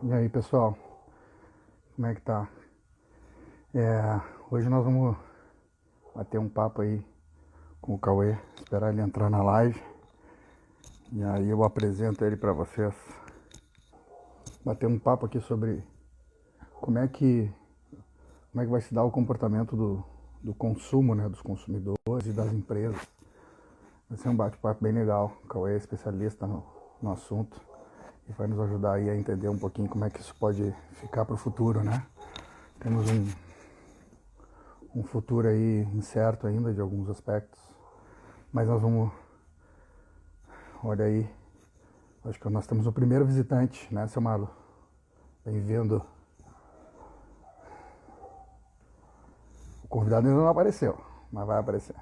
E aí, pessoal, como é que tá? Hoje nós vamos bater um papo aí com o Cauê, esperar ele entrar na live e aí eu apresento ele para vocês. Bater um papo aqui sobre como é que, como é que vai se dar o comportamento do consumo, né, dos consumidores e das empresas. Vai ser um bate-papo bem legal. O Cauê é especialista no assunto e vai nos ajudar aí a entender um pouquinho como é que isso pode ficar para o futuro, né? Temos um futuro aí incerto ainda de alguns aspectos, mas nós vamos, olha aí, acho que nós temos o primeiro visitante, né, seu Marlon? Bem-vindo. O convidado ainda não apareceu, mas vai aparecer.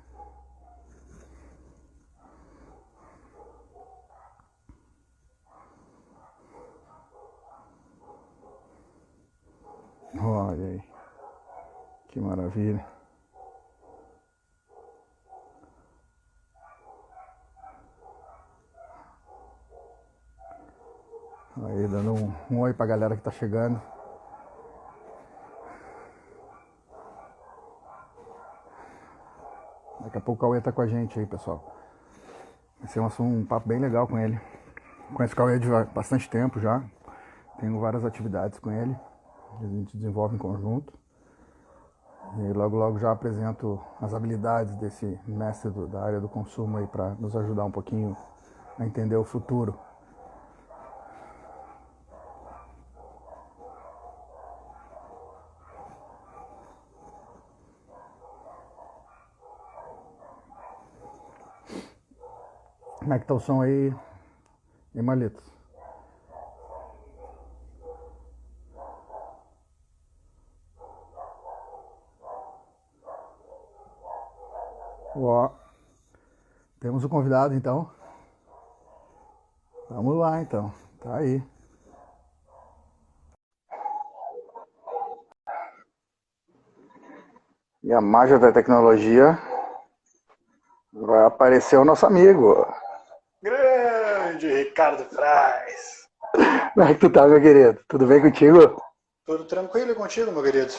Olha aí, que maravilha. Aí, dando um oi pra galera que tá chegando. Daqui a pouco o Cauê tá com a gente aí, pessoal. Vai ser um papo bem legal com ele. Conheço o Cauê de bastante tempo já. Tenho várias atividades com ele. A gente desenvolve em conjunto. E logo logo já apresento as habilidades desse mestre da área do consumo aí para nos ajudar um pouquinho a entender o futuro. Como é que tá o som aí, Malitos? Ó, temos o convidado então. Vamos lá então, tá aí. E a mágica da tecnologia vai aparecer o nosso amigo. Grande Ricardo Frais. Como é que tu tá, meu querido? Tudo bem contigo? Tudo tranquilo contigo, meu querido?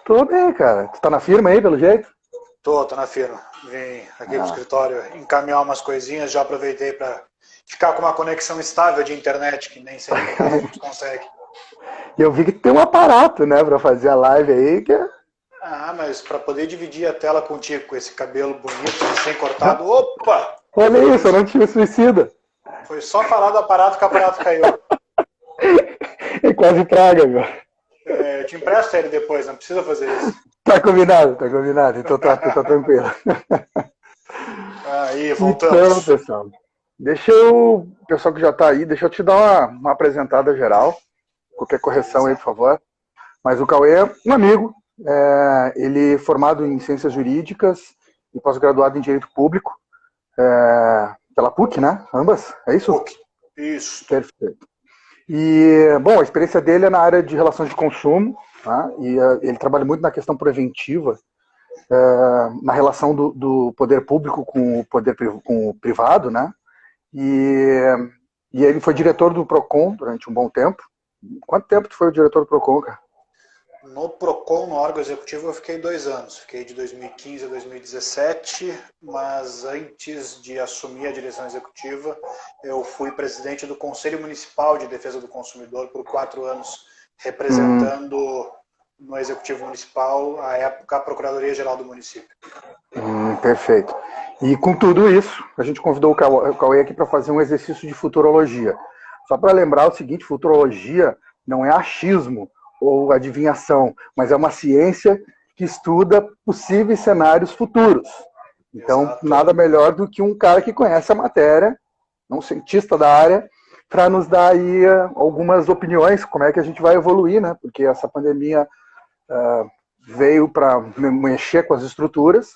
Tô bem, cara. Tu tá na firma aí, pelo jeito? Tô na firma. Vim aqui pro escritório encaminhar umas coisinhas, já aproveitei para ficar com uma conexão estável de internet, que nem sempre em casa a gente consegue. E eu vi que tem um aparato, né, pra fazer a live aí, que é... Ah, mas para poder dividir a tela contigo com esse cabelo bonito, sem cortado, opa! Olha isso, eu não tinha suicida. Foi só falar do aparato que o aparato caiu. É quase praga, meu. Eu te empresto ele depois, não precisa fazer isso. Tá combinado, tá combinado. Então tá tranquilo. Aí, Então, voltamos. pessoal, pessoal que já tá aí, deixa eu te dar uma apresentada geral. Qualquer correção aí, Beleza. por favor. Mas o Cauê é um amigo, ele é formado em Ciências Jurídicas e pós-graduado em Direito Público, pela PUC, né? Ambas, é isso? Ok. Isso. Perfeito. E, bom, a experiência dele é na área de relações de consumo, tá? E ele trabalha muito na questão preventiva, na relação do poder público com o poder com o privado, né? E, e ele foi diretor do Procon durante um bom tempo. Quanto tempo tu foi o diretor do Procon, cara? No Procon, no órgão executivo, eu fiquei 2 anos. Fiquei de 2015 a 2017, mas antes de assumir a direção executiva, eu fui presidente do Conselho Municipal de Defesa do Consumidor por 4 anos, representando no Executivo Municipal, à época, a Procuradoria-Geral do município. Perfeito. E com tudo isso, a gente convidou o Cauê aqui para fazer um exercício de futurologia. Só para lembrar o seguinte, futurologia não é achismo ou adivinhação, mas é uma ciência que estuda possíveis cenários futuros. Então, Exato. nada melhor do que um cara que conhece a matéria, um cientista da área, para nos dar aí algumas opiniões, como é que a gente vai evoluir, né? Porque essa pandemia veio para mexer com as estruturas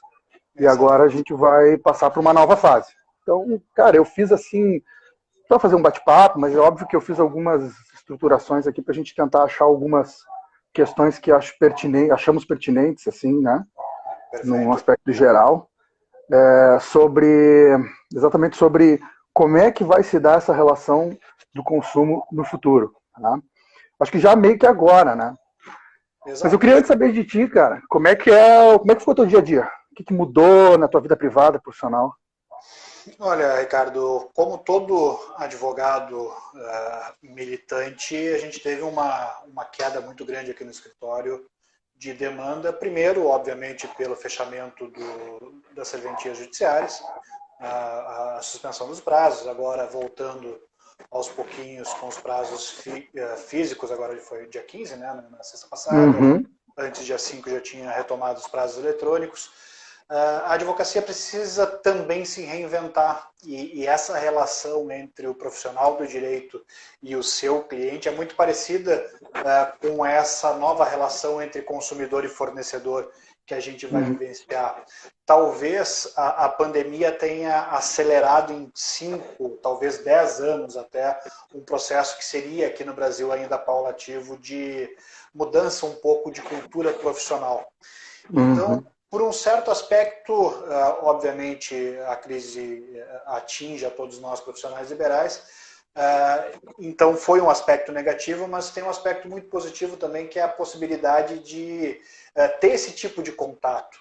e agora a gente vai passar para uma nova fase. Então, cara, eu fiz assim, para fazer um bate-papo, mas é óbvio que eu fiz algumas estruturações aqui para a gente tentar achar algumas questões que achamos pertinentes, assim, né? Num Perfeito. aspecto geral, exatamente sobre como é que vai se dar essa relação do consumo no futuro. Tá? Acho que já meio que agora, né? Exato. Mas eu queria saber de ti, cara, como é que ficou o teu dia a dia? O que mudou na tua vida privada, profissional? Olha, Ricardo, como todo advogado militante, a gente teve uma queda muito grande aqui no escritório de demanda. Primeiro, obviamente, pelo fechamento das serventias judiciárias, a suspensão dos prazos, agora voltando aos pouquinhos com os prazos físicos, agora foi dia 15, né, na sexta passada. Uhum. Antes, dia 5, já tinha retomado os prazos eletrônicos. A advocacia precisa também se reinventar e essa relação entre o profissional do direito e o seu cliente é muito parecida com essa nova relação entre consumidor e fornecedor que a gente vai vivenciar. Talvez a pandemia tenha acelerado em 5, talvez 10 anos até, um processo que seria aqui no Brasil ainda paulativo de mudança um pouco de cultura profissional. Então, por um certo aspecto, obviamente, a crise atinge a todos nós profissionais liberais, então foi um aspecto negativo, mas tem um aspecto muito positivo também, que é a possibilidade de ter esse tipo de contato.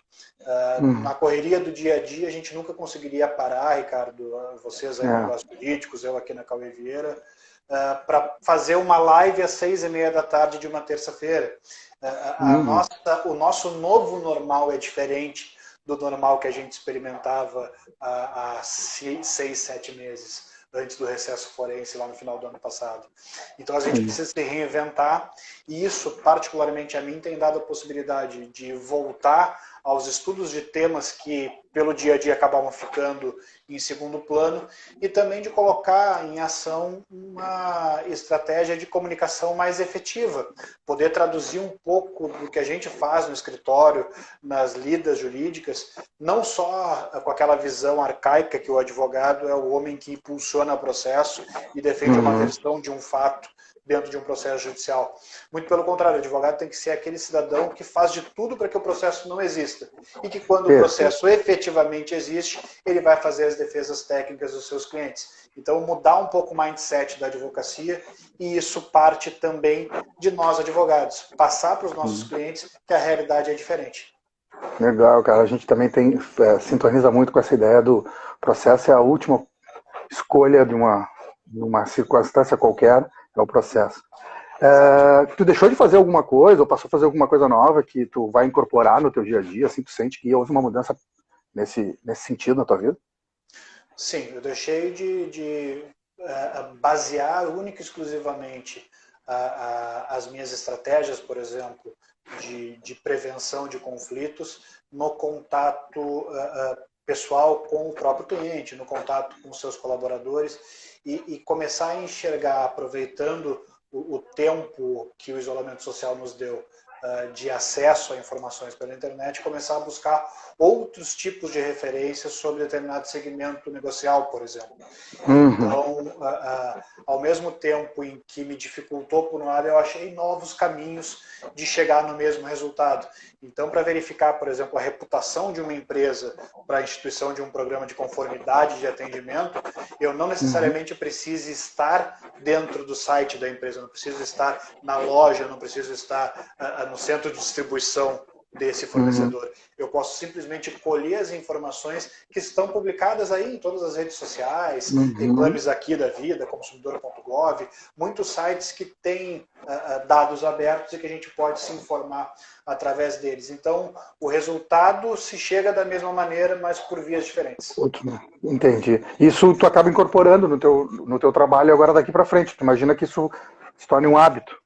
Na correria do dia a dia, a gente nunca conseguiria parar, Ricardo, vocês aí no Negócios Políticos, eu aqui na Cauê Vieira, para fazer uma live às 6h30 da tarde de uma terça-feira. O nosso novo normal é diferente do normal que a gente experimentava há 6, 7 meses, antes do recesso forense, lá no final do ano passado. Então a gente precisa se reinventar, e isso, particularmente a mim, tem dado a possibilidade de voltar aos estudos de temas que, pelo dia a dia, acabavam ficando em segundo plano, e também de colocar em ação uma estratégia de comunicação mais efetiva, poder traduzir um pouco do que a gente faz no escritório, nas lidas jurídicas, não só com aquela visão arcaica que o advogado é o homem que impulsiona o processo e defende uma versão de um fato dentro de um processo judicial. Muito pelo contrário, o advogado tem que ser aquele cidadão que faz de tudo para que o processo não exista. E que quando o processo efetivamente existe, ele vai fazer as defesas técnicas dos seus clientes. Então, mudar um pouco o mindset da advocacia, e isso parte também de nós, advogados. Passar para os nossos clientes que a realidade é diferente. Legal, cara. A gente também sintoniza muito com essa ideia do processo é a última escolha de uma circunstância qualquer, é o processo. Tu deixou de fazer alguma coisa ou passou a fazer alguma coisa nova que tu vai incorporar no teu dia a dia, assim, tu sente que houve uma mudança nesse sentido na tua vida? Sim, eu deixei de basear única e exclusivamente as minhas estratégias, por exemplo, de prevenção de conflitos no contato pessoal com o próprio cliente, no contato com seus colaboradores, e começar a enxergar, aproveitando o tempo que o isolamento social nos deu de acesso a informações pela internet, começar a buscar outros tipos de referências sobre determinado segmento negocial, por exemplo. Então, ao mesmo tempo em que me dificultou por um lado, eu achei novos caminhos de chegar no mesmo resultado. Então, para verificar, por exemplo, a reputação de uma empresa para a instituição de um programa de conformidade de atendimento, eu não necessariamente preciso estar dentro do site da empresa, não preciso estar na loja, não preciso estar no centro de distribuição desse fornecedor. Eu posso simplesmente colher as informações que estão publicadas aí em todas as redes sociais, reclames aqui da vida, consumidor.gov, muitos sites que têm dados abertos e que a gente pode se informar através deles. Então, o resultado se chega da mesma maneira, mas por vias diferentes. Entendi. Isso tu acaba incorporando no teu trabalho agora daqui para frente. Tu imagina que isso se torne um hábito?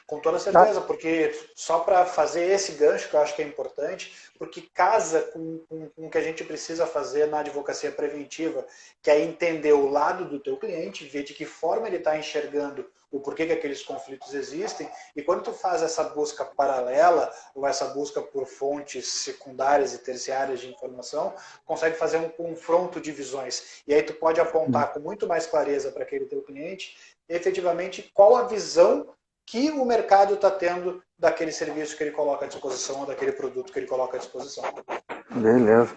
Com toda certeza, porque só para fazer esse gancho, que eu acho que é importante, porque casa com o que a gente precisa fazer na advocacia preventiva, que é entender o lado do teu cliente, ver de que forma ele está enxergando o porquê que aqueles conflitos existem, e quando tu faz essa busca paralela, ou essa busca por fontes secundárias e terciárias de informação, consegue fazer um confronto de visões. E aí tu pode apontar com muito mais clareza para aquele teu cliente, efetivamente, qual a visão que o mercado está tendo daquele serviço que ele coloca à disposição, ou daquele produto que ele coloca à disposição. Beleza.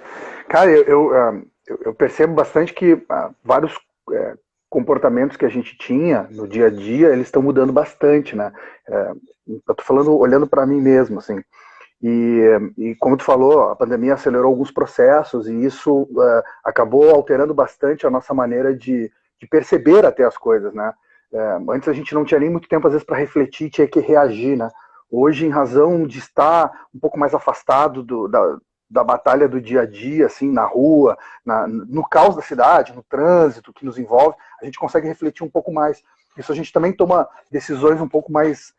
Cara, eu percebo bastante que vários comportamentos que a gente tinha no dia a dia, eles estão mudando bastante, né? Eu tô falando, olhando para mim mesmo, assim. E como tu falou, a pandemia acelerou alguns processos e isso acabou alterando bastante a nossa maneira de perceber até as coisas, né? Antes a gente não tinha nem muito tempo, às vezes, para refletir, tinha que reagir, né? Hoje, em razão de estar um pouco mais afastado da batalha do dia a dia, assim, na rua, no caos da cidade, no trânsito que nos envolve, a gente consegue refletir um pouco mais. Isso a gente também toma decisões um pouco mais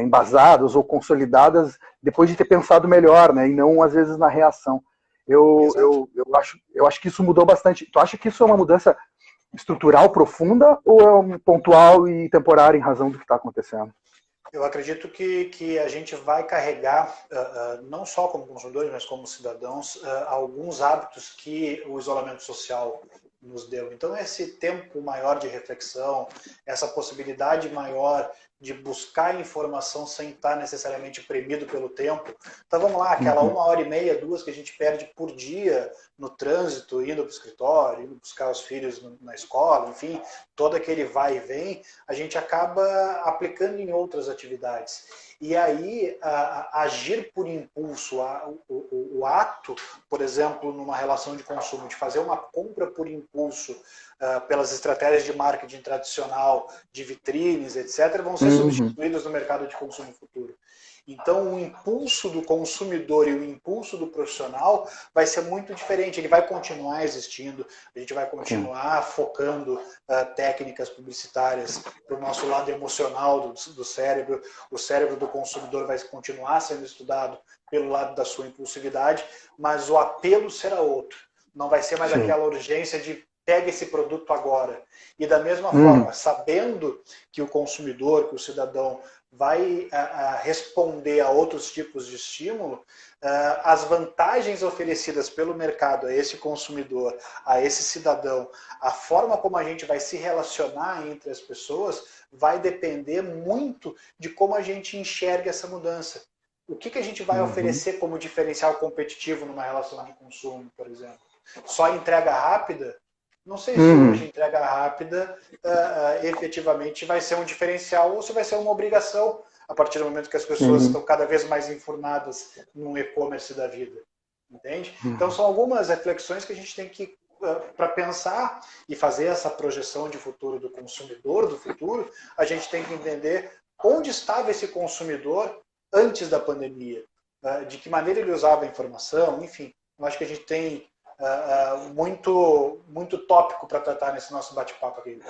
embasadas ou consolidadas depois de ter pensado melhor, né? E não, às vezes, na reação. Eu acho que isso mudou bastante. Tu acha que isso é uma mudança estrutural profunda ou é um pontual e temporário em razão do que está acontecendo? Eu acredito que a gente vai carregar, não só como consumidores, mas como cidadãos, alguns hábitos que o isolamento social nos deu. Então, esse tempo maior de reflexão, essa possibilidade maior de buscar informação sem estar necessariamente premido pelo tempo. Então, vamos lá, aquela 1h30, 2 que a gente perde por dia no trânsito, indo para o escritório, indo buscar os filhos na escola, enfim, todo aquele vai e vem, a gente acaba aplicando em outras atividades. E aí, agir por impulso, o ato, por exemplo, numa relação de consumo, de fazer uma compra por impulso pelas estratégias de marketing tradicional, de vitrines, etc., vão ser substituídos no mercado de consumo futuro. Então, o impulso do consumidor e o impulso do profissional vai ser muito diferente. Ele vai continuar existindo, a gente vai continuar focando técnicas publicitárias para o nosso lado emocional do cérebro. O cérebro do consumidor vai continuar sendo estudado pelo lado da sua impulsividade, mas o apelo será outro. Não vai ser mais aquela urgência de pega esse produto agora. E da mesma forma, sabendo que o consumidor, que o cidadão vai responder a outros tipos de estímulo, as vantagens oferecidas pelo mercado a esse consumidor, a esse cidadão, a forma como a gente vai se relacionar entre as pessoas, vai depender muito de como a gente enxerga essa mudança. O que a gente vai oferecer como diferencial competitivo numa relação de consumo, por exemplo? Só entrega rápida? Não sei se hoje entrega rápida efetivamente vai ser um diferencial ou se vai ser uma obrigação a partir do momento que as pessoas estão cada vez mais enfurnadas no e-commerce da vida. Entende? Então são algumas reflexões que a gente tem que, para pensar e fazer essa projeção de futuro do consumidor do futuro, a gente tem que entender onde estava esse consumidor antes da pandemia, de que maneira ele usava a informação, enfim. Eu acho que a gente tem muito tópico para tratar nesse nosso bate-papo aqui.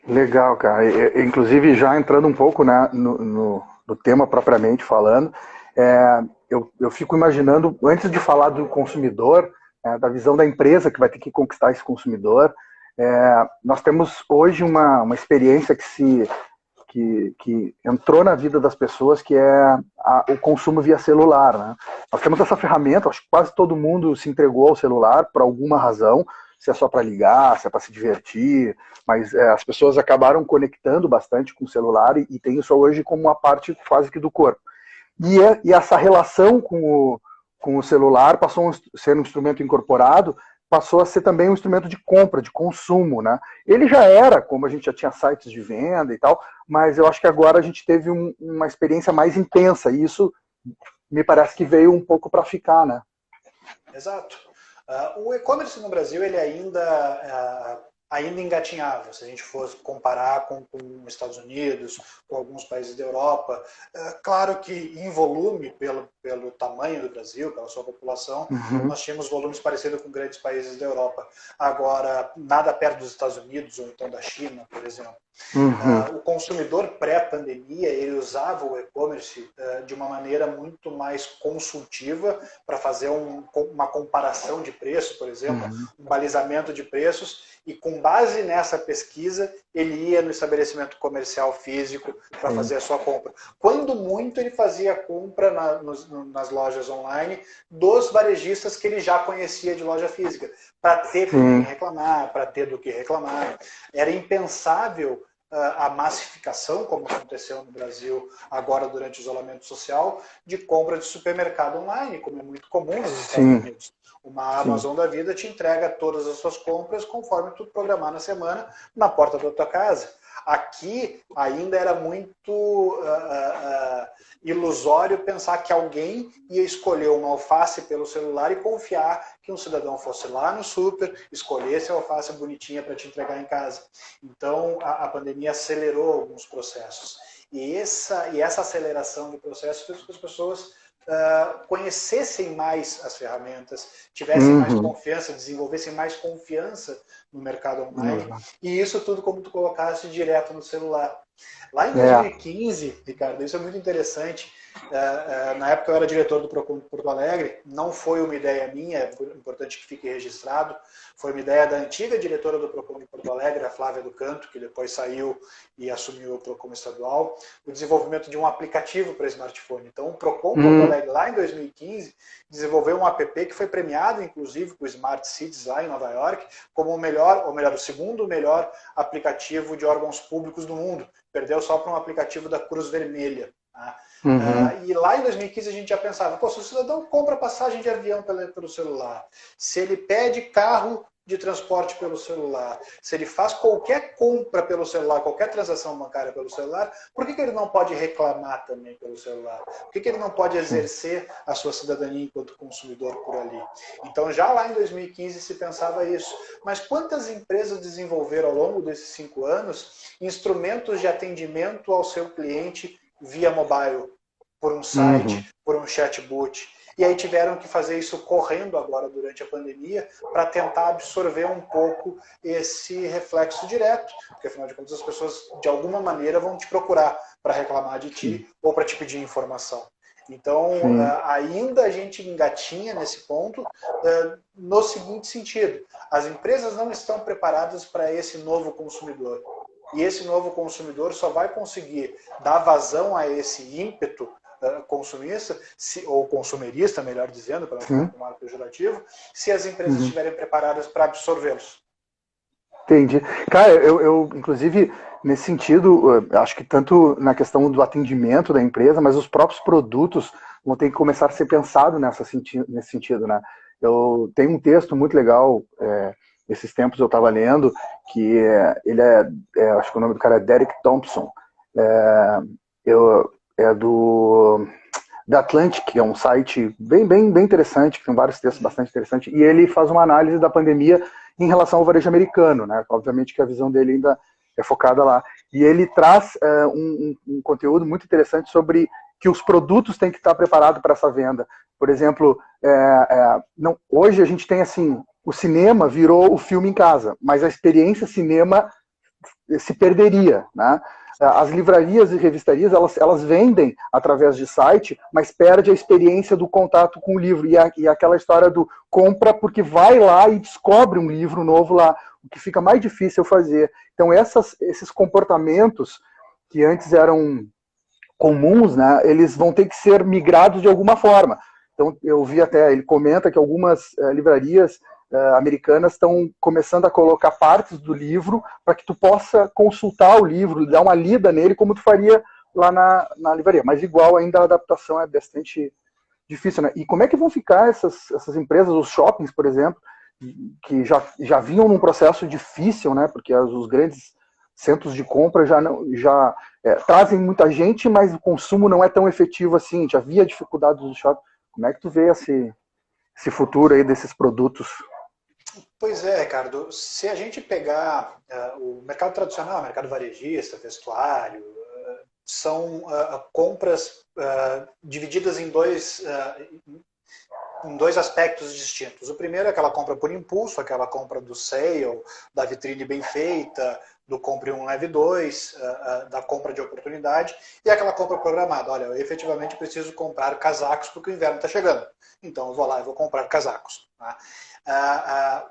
Legal, cara. Inclusive, já entrando um pouco, né, no tema propriamente falando, eu fico imaginando, antes de falar do consumidor, da visão da empresa que vai ter que conquistar esse consumidor, nós temos hoje uma experiência que entrou na vida das pessoas, que é o consumo via celular, né? Nós temos essa ferramenta, acho que quase todo mundo se entregou ao celular por alguma razão, se é só para ligar, se é para se divertir, mas as pessoas acabaram conectando bastante com o celular e tem isso hoje como uma parte quase que do corpo. E essa relação com o celular passou a ser um instrumento incorporado, passou a ser também um instrumento de compra, de consumo, né? Ele já era, como a gente já tinha sites de venda e tal, mas eu acho que agora a gente teve uma experiência mais intensa, e isso me parece que veio um pouco para ficar, né? Exato. O e-commerce no Brasil, ele ainda engatinhava, se a gente fosse comparar com os Estados Unidos, com alguns países da Europa. Claro que em volume, pelo tamanho do Brasil, pela sua população, nós tínhamos volumes parecidos com grandes países da Europa. Agora, nada perto dos Estados Unidos ou então da China, por exemplo. O consumidor pré-pandemia, ele usava o e-commerce de uma maneira muito mais consultiva para fazer uma comparação de preço, por exemplo, um balizamento de preços, e com base nessa pesquisa, ele ia no estabelecimento comercial físico para fazer a sua compra. Quando muito, ele fazia a compra nas lojas online dos varejistas que ele já conhecia de loja física, para ter com quem reclamar, para ter do que reclamar. Era impensável a massificação, como aconteceu no Brasil agora durante o isolamento social, de compra de supermercado online, como é muito comum nos Estados Unidos. Uma Amazon da vida te entrega todas as suas compras conforme tu programar na semana na porta da tua casa. Aqui ainda era muito ilusório pensar que alguém ia escolher uma alface pelo celular e confiar que um cidadão fosse lá no super, escolhesse a alface bonitinha para te entregar em casa. Então, a pandemia acelerou alguns processos. E essa aceleração de processos fez com que as pessoas conhecessem mais as ferramentas, tivessem mais confiança, desenvolvessem mais confiança no mercado online. E isso tudo, como tu colocaste, direto no celular. Lá em 2015, Ricardo, isso é muito interessante. Na época eu era diretor do Procon de Porto Alegre, não foi uma ideia minha, é importante que fique registrado, foi uma ideia da antiga diretora do Procon de Porto Alegre, a Flávia do Canto, que depois saiu e assumiu o Procon estadual, o desenvolvimento de um aplicativo para smartphone. Então o Procon Porto Alegre, lá em 2015, desenvolveu um app que foi premiado, inclusive, com o Smart Cities lá em Nova York, como o segundo melhor aplicativo de órgãos públicos do mundo. Perdeu só para um aplicativo da Cruz Vermelha. Tá? E lá em 2015 a gente já pensava, se o cidadão compra passagem de avião pelo celular, se ele pede carro de transporte pelo celular, se ele faz qualquer compra pelo celular, qualquer transação bancária pelo celular, por que ele não pode reclamar também pelo celular? Por que ele não pode exercer a sua cidadania enquanto consumidor por ali? Então já lá em 2015 se pensava isso. Mas quantas empresas desenvolveram ao longo desses 5 anos instrumentos de atendimento ao seu cliente via mobile, por um site, por um chatbot? E aí tiveram que fazer isso correndo agora durante a pandemia para tentar absorver um pouco esse reflexo direto, porque afinal de contas as pessoas de alguma maneira vão te procurar para reclamar de ti ou para te pedir informação. Então ainda a gente engatinha nesse ponto no seguinte sentido: as empresas não estão preparadas para esse novo consumidor. E esse novo consumidor só vai conseguir dar vazão a esse ímpeto consumista, ou consumerista, melhor dizendo, para não ficar com marco pejorativo, se as empresas estiverem preparadas para absorvê-los. Entendi. Cara, eu, inclusive, nesse sentido, acho que tanto na questão do atendimento da empresa, mas os próprios produtos vão ter que começar a ser pensados nesse sentido, né? Eu tenho um texto muito legal, esses tempos eu estava lendo, que ele acho que o nome do cara é Derek Thompson, da Atlantic, que é um site bem interessante, que tem vários textos bastante interessantes, e ele faz uma análise da pandemia em relação ao varejo americano, né? Obviamente que a visão dele ainda é focada lá. E ele traz um conteúdo muito interessante sobre que os produtos têm que estar preparados para essa venda. Por exemplo, hoje a gente tem assim, o cinema virou o filme em casa, mas a experiência cinema se perderia, né? As livrarias e revistarias, elas vendem através de site, mas perde a experiência do contato com o livro. E aquela história do compra porque vai lá e descobre um livro novo lá, o que fica mais difícil fazer. Então, esses comportamentos que antes eram comuns, né, eles vão ter que ser migrados de alguma forma. Então, eu vi até, ele comenta que algumas livrarias americanas estão começando a colocar partes do livro para que tu possa consultar o livro, dar uma lida nele como tu faria lá na livraria. Mas igual ainda a adaptação é bastante difícil, né? E como é que vão ficar essas empresas, os shoppings, por exemplo, que já vinham num processo difícil, né? Porque os grandes centros de compra já trazem muita gente, mas o consumo não é tão efetivo assim. Já havia dificuldades do shopping. Como é que tu vê esse futuro aí desses produtos? Pois é, Ricardo. Se a gente pegar o mercado tradicional, mercado varejista, vestuário, são compras divididas em dois aspectos distintos. O primeiro é aquela compra por impulso, aquela compra do sale, da vitrine bem feita, do compre um leve dois, da compra de oportunidade, e aquela compra programada. Olha, eu efetivamente preciso comprar casacos porque o inverno está chegando. Então eu vou lá e vou comprar casacos. Tá?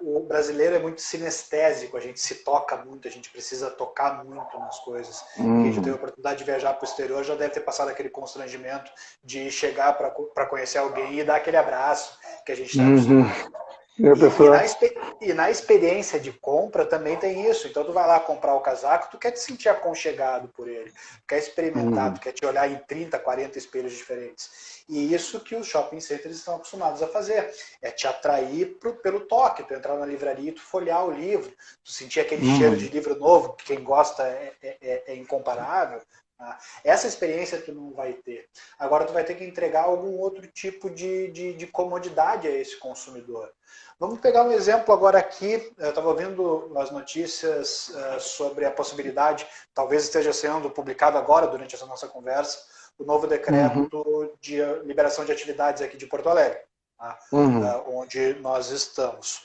O brasileiro é muito sinestésico, a gente se toca muito, a gente precisa tocar muito nas coisas. Quem já teve a oportunidade de viajar para o exterior já deve ter passado aquele constrangimento de chegar para conhecer alguém e dar aquele abraço que a gente está acostumado. E a pessoa... E na experiência de compra também tem isso. Então tu vai lá comprar o casaco, tu quer te sentir aconchegado por ele, quer experimentar, tu quer te olhar em 30, 40 espelhos diferentes. E isso que os shopping centers estão acostumados a fazer, é te atrair pelo toque, tu entrar na livraria e tu folhear o livro, tu sentir aquele cheiro de livro novo, que quem gosta é incomparável. Essa experiência tu não vai ter. Agora tu vai ter que entregar algum outro tipo de comodidade a esse consumidor. Vamos pegar um exemplo agora aqui. Eu estava ouvindo as notícias sobre a possibilidade, talvez esteja sendo publicado agora, durante essa nossa conversa, o novo decreto de liberação de atividades aqui de Porto Alegre, tá? Onde nós estamos.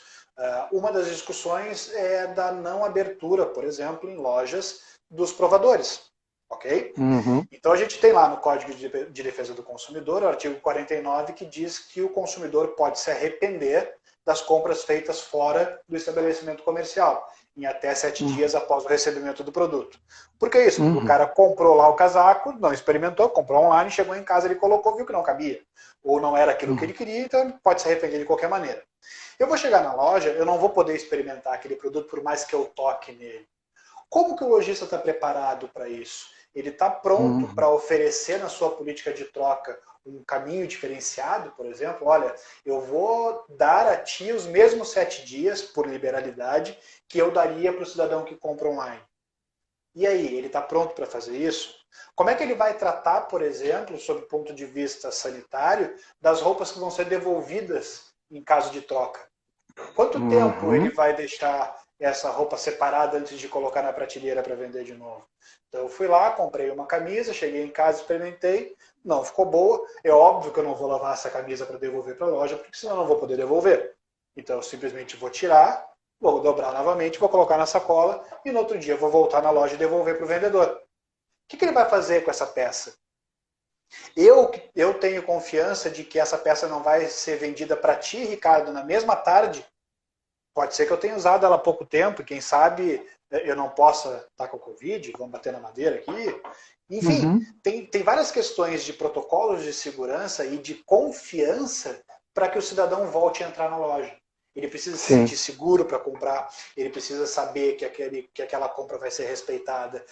Uma das discussões é da não abertura, por exemplo, em lojas dos provadores. Ok? Então a gente tem lá no Código de Defesa do Consumidor, o artigo 49, que diz que o consumidor pode se arrepender das compras feitas fora do estabelecimento comercial, em até 7 dias após o recebimento do produto. Por que isso? Porque o cara comprou lá o casaco, não experimentou, comprou online, chegou em casa, ele colocou, viu que não cabia. Ou não era aquilo que ele queria, então ele pode se arrepender de qualquer maneira. Eu vou chegar na loja, eu não vou poder experimentar aquele produto por mais que eu toque nele. Como que o lojista está preparado para isso? Ele está pronto para oferecer na sua política de troca um caminho diferenciado, por exemplo? Olha, eu vou dar a ti os mesmos 7 dias, por liberalidade, que eu daria para o cidadão que compra online. E aí, ele está pronto para fazer isso? Como é que ele vai tratar, por exemplo, sob o ponto de vista sanitário, das roupas que vão ser devolvidas em caso de troca? Quanto tempo ele vai deixar essa roupa separada antes de colocar na prateleira para vender de novo? Então eu fui lá, comprei uma camisa, cheguei em casa, experimentei, não ficou boa. É óbvio que eu não vou lavar essa camisa para devolver para a loja, porque senão eu não vou poder devolver. Então eu simplesmente vou tirar, vou dobrar novamente, vou colocar na sacola e no outro dia eu vou voltar na loja e devolver para o vendedor. O que ele vai fazer com essa peça? Eu tenho confiança de que essa peça não vai ser vendida para ti, Ricardo, na mesma tarde. Pode ser que eu tenha usado ela há pouco tempo, e quem sabe eu não possa estar com a Covid, vamos bater na madeira aqui. Enfim, tem várias questões de protocolos de segurança e de confiança para que o cidadão volte a entrar na loja. Ele precisa se sentir seguro para comprar, ele precisa saber que aquela compra vai ser respeitada,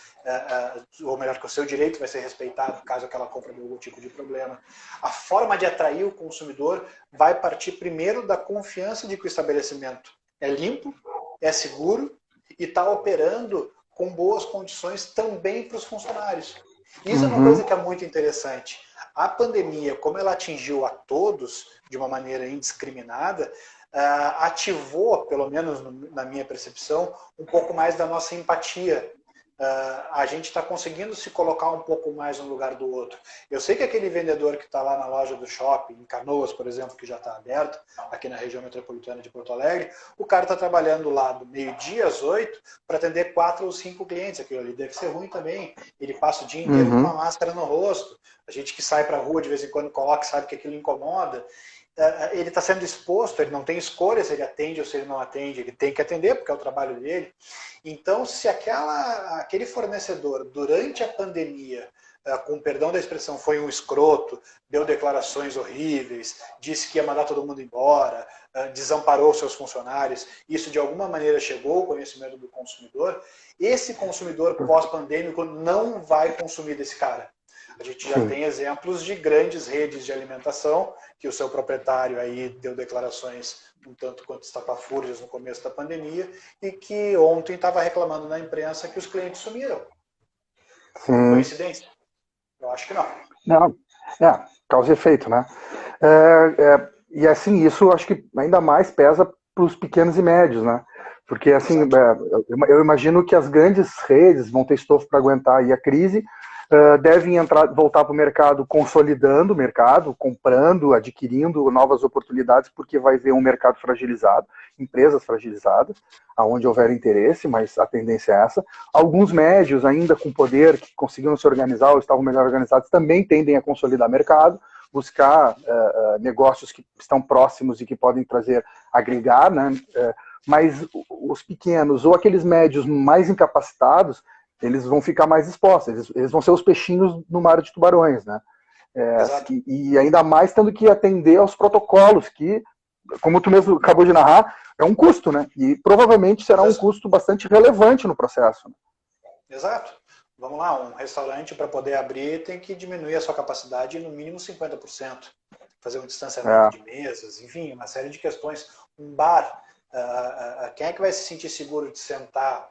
ou melhor, que o seu direito vai ser respeitado caso aquela compra dê algum tipo de problema. A forma de atrair o consumidor vai partir primeiro da confiança de que o estabelecimento é limpo, é seguro e está operando com boas condições também para os funcionários. Isso é uma coisa que é muito interessante. A pandemia, como ela atingiu a todos de uma maneira indiscriminada, ativou, pelo menos na minha percepção, um pouco mais da nossa empatia. A gente está conseguindo se colocar um pouco mais no lugar do outro. Eu sei que aquele vendedor que está lá na loja do shopping, em Canoas, por exemplo, que já está aberto, aqui na região metropolitana de Porto Alegre, o cara está trabalhando lá do meio-dia às 8 para atender 4 ou 5 clientes. Aquilo ali deve ser ruim também. Ele passa o dia inteiro com uma máscara no rosto. A gente que sai para a rua de vez em quando coloca, sabe que aquilo incomoda. Ele está sendo exposto, ele não tem escolha se ele atende ou se ele não atende, ele tem que atender porque é o trabalho dele. Então, se aquele fornecedor, durante a pandemia, com perdão da expressão, foi um escroto, deu declarações horríveis, disse que ia mandar todo mundo embora, desamparou seus funcionários, isso de alguma maneira chegou ao conhecimento do consumidor, esse consumidor pós-pandêmico não vai consumir desse cara. A gente já tem exemplos de grandes redes de alimentação, que o seu proprietário aí deu declarações um tanto quanto estapafúrdias no começo da pandemia, e que ontem estava reclamando na imprensa que os clientes sumiram. Coincidência? Eu acho que não. Não, causa e efeito, né? E assim, isso acho que ainda mais pesa para os pequenos e médios, né? Porque assim, eu imagino que as grandes redes vão ter estofo para aguentar aí a crise, devem voltar para o mercado consolidando o mercado, comprando, adquirindo novas oportunidades, porque vai ver um mercado fragilizado, empresas fragilizadas, aonde houver interesse, mas a tendência é essa. Alguns médios ainda com poder, que conseguiram se organizar ou estavam melhor organizados, também tendem a consolidar o mercado, buscar negócios que estão próximos e que podem agregar, né? Mas os pequenos ou aqueles médios mais incapacitados, eles vão ficar mais expostos, eles vão ser os peixinhos no mar de tubarões, né? E ainda mais tendo que atender aos protocolos que como tu mesmo acabou de narrar, é um custo, né? E provavelmente será um custo bastante relevante no processo. Né? Exato. Vamos lá, um restaurante para poder abrir tem que diminuir a sua capacidade no mínimo 50%. Fazer um distanciamento de mesas, enfim, uma série de questões. Um bar, quem é que vai se sentir seguro de sentar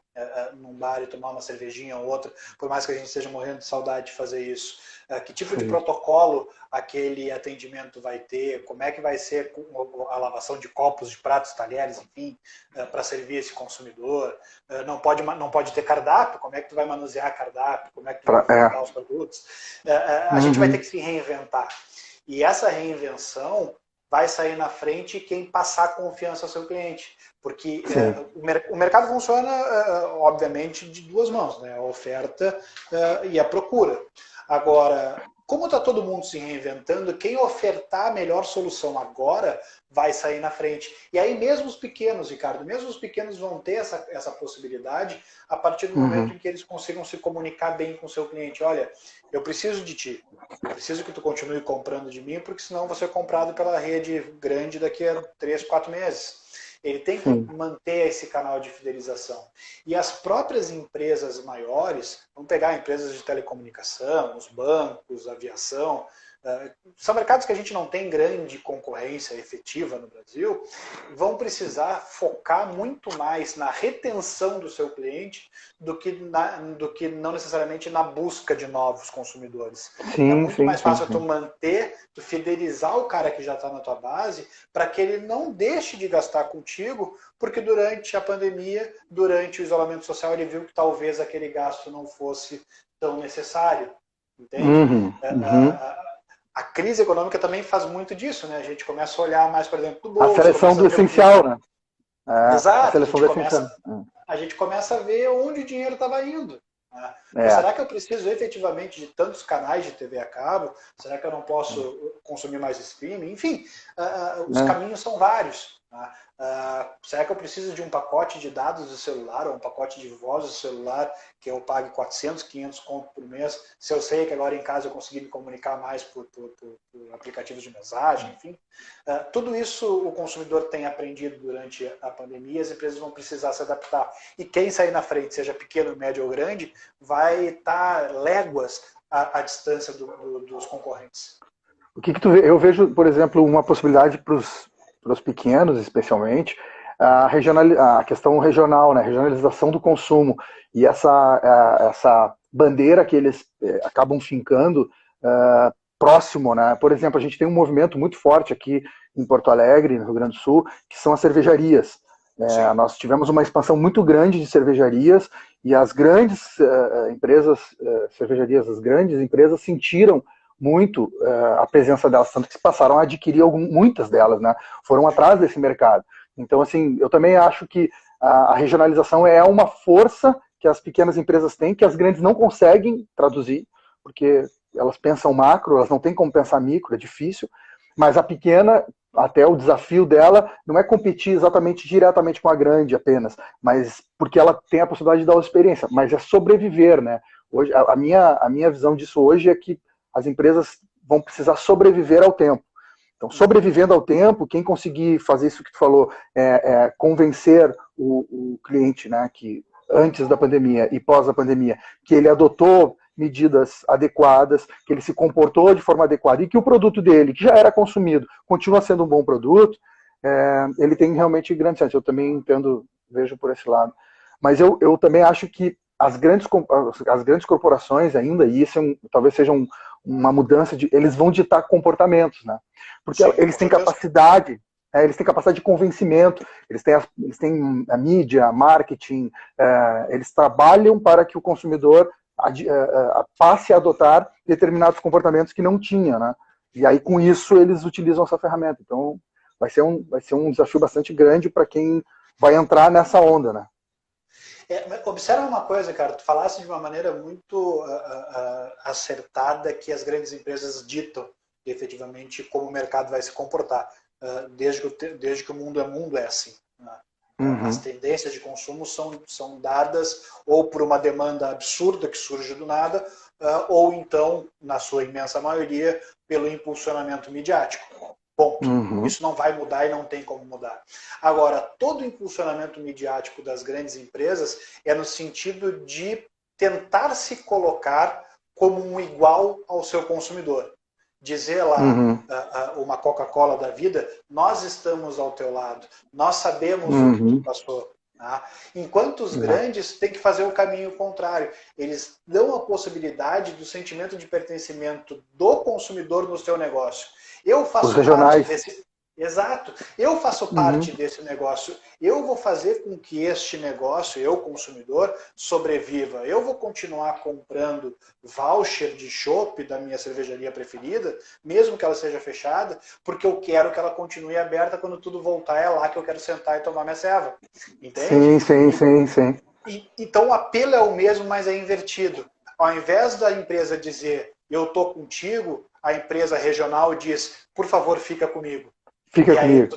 num bar e tomar uma cervejinha ou outra, por mais que a gente esteja morrendo de saudade de fazer isso? Que tipo de protocolo aquele atendimento vai ter? Como é que vai ser a lavação de copos, de pratos, talheres, enfim, para servir esse consumidor? Não pode ter cardápio? Como é que tu vai manusear cardápio? Como é que tu vai ofertar os produtos? A gente vai ter que se reinventar. E essa reinvenção vai sair na frente quem passar confiança ao seu cliente. Porque o mercado funciona, obviamente, de duas mãos, né? A oferta e a procura. Agora, como está todo mundo se reinventando, quem ofertar a melhor solução agora vai sair na frente. E aí mesmo os pequenos, Ricardo, mesmo os pequenos vão ter essa possibilidade a partir do momento em que eles consigam se comunicar bem com o seu cliente. Olha, eu preciso de ti, eu preciso que tu continue comprando de mim, porque senão eu vou ser comprado pela rede grande daqui a 3, 4 meses. Ele tem que manter esse canal de fidelização. E as próprias empresas maiores, vamos pegar empresas de telecomunicação, os bancos, aviação, são mercados que a gente não tem grande concorrência efetiva no Brasil, vão precisar focar muito mais na retenção do seu cliente do que não necessariamente na busca de novos consumidores. É muito mais fácil tu manter, tu fidelizar o cara que já está na tua base, para que ele não deixe de gastar contigo, porque durante a pandemia, durante o isolamento social, ele viu que talvez aquele gasto não fosse tão necessário. Entende? A crise econômica também faz muito disso, né? A gente começa a olhar mais para dentro do bolso. A seleção do essencial, né? Exato. A gente começa a ver onde o dinheiro estava indo. Né? Será que eu preciso efetivamente de tantos canais de TV a cabo? Será que eu não posso consumir mais streaming? Enfim, os caminhos são vários. Será que eu preciso de um pacote de dados do celular ou um pacote de voz do celular que eu pague 400, 500 conto por mês, se eu sei que agora em casa eu consegui me comunicar mais por aplicativos de mensagem, enfim. Tudo isso o consumidor tem aprendido durante a pandemia e as empresas vão precisar se adaptar. E quem sair na frente, seja pequeno, médio ou grande, vai estar léguas à distância dos concorrentes. O que tu vê? Eu vejo, por exemplo, uma possibilidade para os pequenos, especialmente, a questão regional, né? A regionalização do consumo e essa bandeira que eles acabam fincando próximo, né? Por exemplo, a gente tem um movimento muito forte aqui em Porto Alegre, no Rio Grande do Sul, que são as cervejarias. Nós tivemos uma expansão muito grande de cervejarias e as grandes empresas, cervejarias, as grandes empresas sentiram muito a presença delas, tanto que passaram a adquirir muitas delas, né? Foram atrás desse mercado. Então, assim, eu também acho que a regionalização é uma força que as pequenas empresas têm, que as grandes não conseguem traduzir, porque elas pensam macro, elas não têm como pensar micro, é difícil, mas a pequena, até o desafio dela, não é competir exatamente diretamente com a grande apenas, mas porque ela tem a possibilidade de dar uma experiência, mas é sobreviver, né? Hoje, a minha visão disso hoje é que as empresas vão precisar sobreviver ao tempo. Então, sobrevivendo ao tempo, quem conseguir fazer isso que tu falou, convencer o cliente, né, que antes da pandemia e pós a pandemia, que ele adotou medidas adequadas, que ele se comportou de forma adequada e que o produto dele, que já era consumido, continua sendo um bom produto, ele tem realmente grande chance. Eu também entendo, vejo por esse lado. Mas eu também acho que as grandes corporações ainda, e isso talvez seja uma mudança eles vão ditar comportamentos, né? Porque eles têm capacidade, eles têm capacidade de convencimento, eles têm a mídia, marketing, eles trabalham para que o consumidor passe a adotar determinados comportamentos que não tinha, né? E aí com isso eles utilizam essa ferramenta. Então vai ser um desafio bastante grande para quem vai entrar nessa onda, né? Observa uma coisa, cara, tu falasse de uma maneira muito acertada que as grandes empresas ditam efetivamente como o mercado vai se comportar, desde que o mundo é assim. Né? As tendências de consumo são dadas ou por uma demanda absurda que surge do nada, ou então, na sua imensa maioria, pelo impulsionamento midiático. Ponto. Uhum. Isso não vai mudar e não tem como mudar. Agora, todo o impulsionamento midiático das grandes empresas é no sentido de tentar se colocar como um igual ao seu consumidor. Dizer lá, Uhum. uma Coca-Cola da vida, nós estamos ao teu lado, nós sabemos o que tu Uhum. passou. Tá? Enquanto os grandes têm que fazer o caminho contrário. Eles dão a possibilidade do sentimento de pertencimento do consumidor no seu negócio. Eu Os faço parte regionais. desse. Exato. Eu faço Uhum. parte desse negócio. Eu vou fazer com que este negócio, eu, consumidor, sobreviva. Eu vou continuar comprando voucher de chopp da minha cervejaria preferida, mesmo que ela seja fechada, porque eu quero que ela continue aberta quando tudo voltar. É lá que eu quero sentar e tomar minha ceva. Entende? Sim, sim, sim, sim. Então o apelo é o mesmo, mas é invertido. Ao invés da empresa dizer eu estou contigo, a empresa regional diz por favor fica comigo. Fica E aí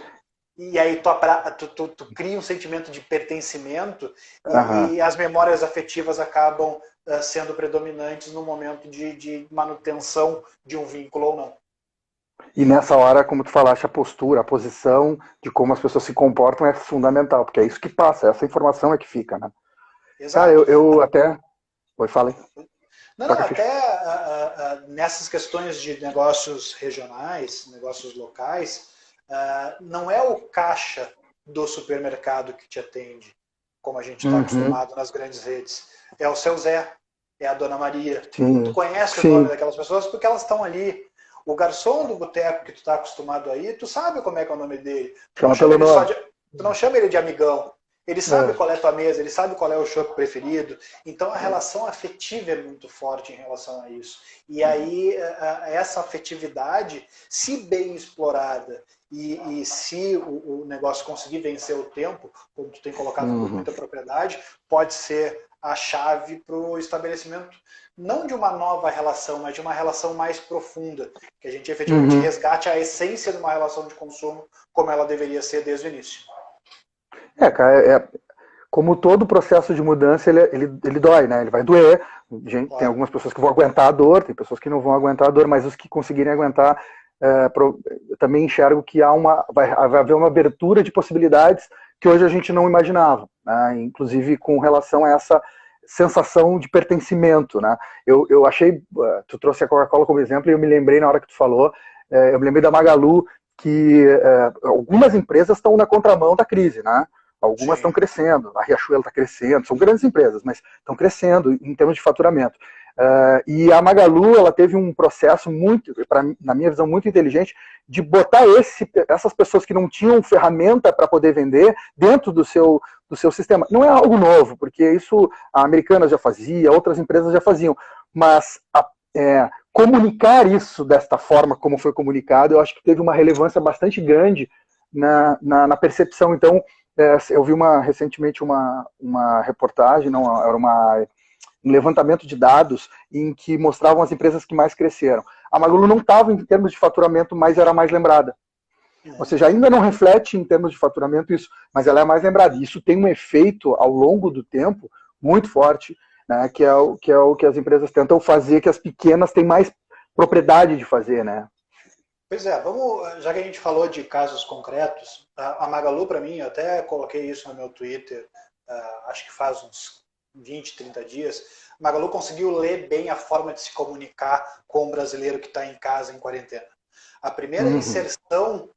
comigo. tu, tu cria um sentimento de pertencimento Aham. e as memórias afetivas acabam sendo predominantes no momento de manutenção de um vínculo ou não. E nessa hora, como tu falaste, a postura, a posição de como as pessoas se comportam é fundamental, porque é isso que passa, essa informação é que fica, né? Cara, Exato. eu até... Oi, falei. Não, não, Toca a ficha. até nessas questões de negócios regionais, negócios locais, não é o caixa do supermercado que te atende, como a gente está Uhum. acostumado nas grandes redes. É o seu Zé, é a Dona Maria. Tu Sim, conhece o nome sim. daquelas pessoas porque elas estão ali. O garçom do boteco que tu está acostumado aí, tu sabe como é que é o nome dele. Tu não Chama chama pelo ele só nome. de, tu não chama ele de amigão. Ele sabe É. qual é a tua mesa, ele sabe qual é o chopp preferido. Então a relação afetiva é muito forte em relação a isso. E aí essa afetividade, se bem explorada e se o negócio conseguir vencer o tempo, como tu tem colocado com Uhum. muita propriedade, pode ser a chave para o estabelecimento não de uma nova relação, mas de uma relação mais profunda, que a gente efetivamente Uhum. resgate a essência de uma relação de consumo como ela deveria ser desde o início. Cara, como todo processo de mudança, ele dói, né? Ele vai doer. Gente, tem Claro. algumas pessoas que vão aguentar a dor, tem pessoas que não vão aguentar a dor, mas os que conseguirem aguentar, eu também enxergo que vai haver uma abertura de possibilidades que hoje a gente não imaginava, né? Inclusive com relação a essa sensação de pertencimento, né? Eu achei, tu trouxe a Coca-Cola como exemplo e eu me lembrei na hora que tu falou, eu me lembrei da Magalu, que algumas empresas estão na contramão da crise, né? Algumas estão Sim. crescendo, a Riachuelo está crescendo, são grandes empresas, mas estão crescendo em termos de faturamento. E a Magalu, ela teve um processo muito, na minha visão, muito inteligente de botar essas pessoas que não tinham ferramenta para poder vender dentro do seu sistema. Não é algo novo, porque isso a Americanas já fazia, outras empresas já faziam, mas comunicar isso desta forma como foi comunicado, eu acho que teve uma relevância bastante grande na percepção. Então, eu vi recentemente uma reportagem, não, era um levantamento de dados em que mostravam as empresas que mais cresceram. A Magalu não estava em termos de faturamento, mas era mais lembrada. Ou seja, ainda não reflete em termos de faturamento isso, mas ela é mais lembrada. E isso tem um efeito ao longo do tempo muito forte, né, que é o que as empresas tentam fazer, que as pequenas têm mais propriedade de fazer, né? Pois é, vamos, já que a gente falou de casos concretos, a Magalu, para mim, eu até coloquei isso no meu Twitter, acho que faz uns 20, 30 dias, a Magalu conseguiu ler bem a forma de se comunicar com o brasileiro que está em casa em quarentena. A primeira inserção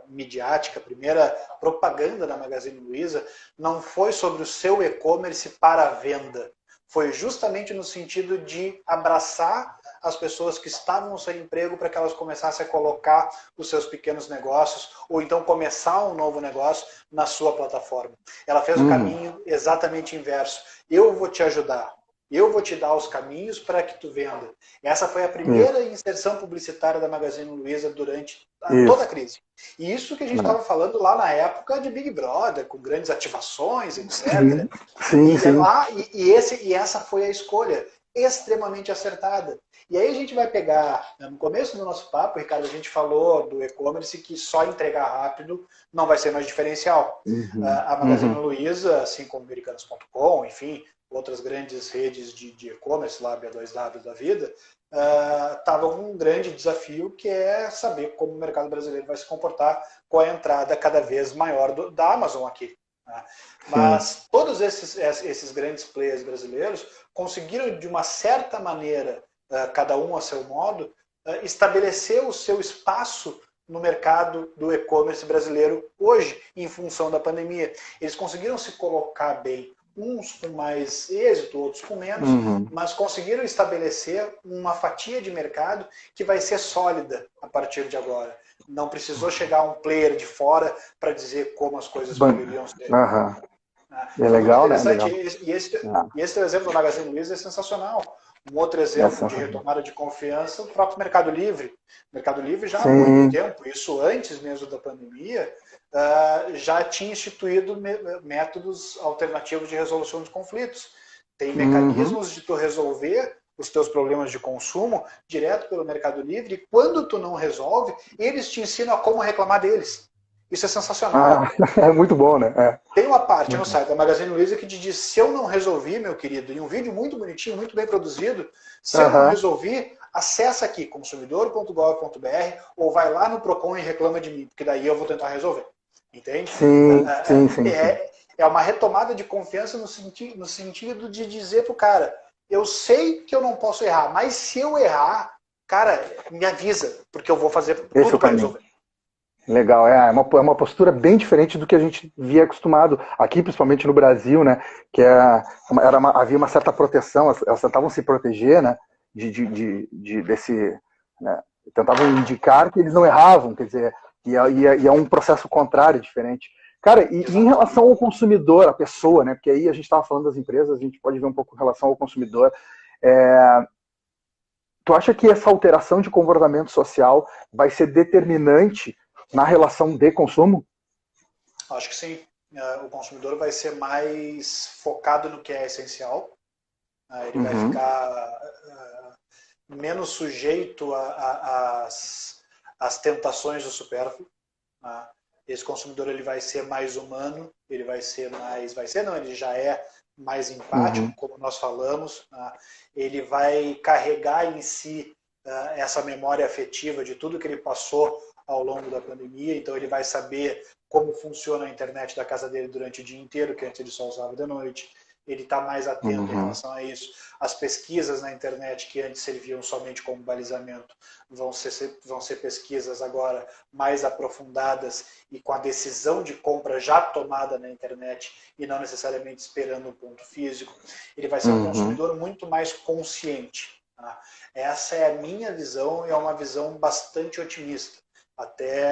midiática, a primeira propaganda da Magazine Luiza não foi sobre o seu e-commerce para a venda. Foi justamente no sentido de abraçar as pessoas que estavam sem emprego para que elas começassem a colocar os seus pequenos negócios ou então começar um novo negócio na sua plataforma. Ela fez o caminho exatamente inverso. Eu vou te ajudar. Eu vou te dar os caminhos para que tu venda. Essa foi a primeira inserção publicitária da Magazine Luiza durante toda a crise. E isso que a gente estava falando lá na época de Big Brother, com grandes ativações, etc. Sim, sim. E essa foi a escolha extremamente acertada. E aí a gente vai pegar, no começo do nosso papo, Ricardo, a gente falou do e-commerce que só entregar rápido não vai ser mais diferencial. A Magazine Luiza, assim como Americanas.com, enfim, outras grandes redes de e-commerce, lá B2W da vida, estava um grande desafio, que é saber como o mercado brasileiro vai se comportar com a entrada cada vez maior da Amazon aqui. Né? Mas todos esses grandes players brasileiros conseguiram, de uma certa maneira, cada um a seu modo, estabelecer o seu espaço no mercado do e-commerce brasileiro hoje, em função da pandemia. Eles conseguiram se colocar bem, uns com mais êxito, outros com menos, mas conseguiram estabelecer uma fatia de mercado que vai ser sólida a partir de agora. Não precisou chegar um player de fora para dizer como as coisas poderiam ser. É legal, né? Legal. E esse exemplo do Magazine Luiza é sensacional. Um outro exemplo de retomada de confiança, o próprio Mercado Livre. O Mercado Livre já há muito tempo, isso antes mesmo da pandemia, já tinha instituído métodos alternativos de resolução de conflitos. Tem mecanismos de tu resolver os teus problemas de consumo direto pelo Mercado Livre, e quando tu não resolve, eles te ensinam a como reclamar deles. Isso é sensacional. É muito bom, né? Tem uma parte no site da Magazine Luiza que te diz: se eu não resolvi, meu querido, em um vídeo muito bonitinho, muito bem produzido, se eu não resolvi, acessa aqui, consumidor.gov.br, ou vai lá no Procon e reclama de mim, porque daí eu vou tentar resolver. Entende? Sim. É uma retomada de confiança no sentido de dizer pro cara: eu sei que eu não posso errar, mas se eu errar, cara, me avisa, porque eu vou fazer tudo para resolver. Legal, é uma postura bem diferente do que a gente via acostumado aqui, principalmente no Brasil, né? Que havia uma certa proteção, elas tentavam se proteger, né? Desse, né, tentavam indicar que eles não erravam, quer dizer, e é um processo contrário, diferente. Cara, e em relação ao consumidor, a pessoa, né? Porque aí a gente estava falando das empresas, a gente pode ver um pouco em relação ao consumidor. Tu acha que essa alteração de comportamento social vai ser determinante na relação de consumo? Acho que sim. O consumidor vai ser mais focado no que é essencial. Ele vai ficar menos sujeito às tentações do supérfluo. Esse consumidor ele vai ser mais humano, ele ele já é mais empático, como nós falamos. Ele vai carregar em si essa memória afetiva de tudo que ele passou ao longo da pandemia, então ele vai saber como funciona a internet da casa dele durante o dia inteiro, que antes ele só usava de noite. Ele está mais atento em relação a isso. As pesquisas na internet, que antes serviam somente como balizamento, vão ser pesquisas agora mais aprofundadas e com a decisão de compra já tomada na internet e não necessariamente esperando um ponto físico. Ele vai ser um consumidor muito mais consciente. Essa é a minha visão, e é uma visão bastante otimista, até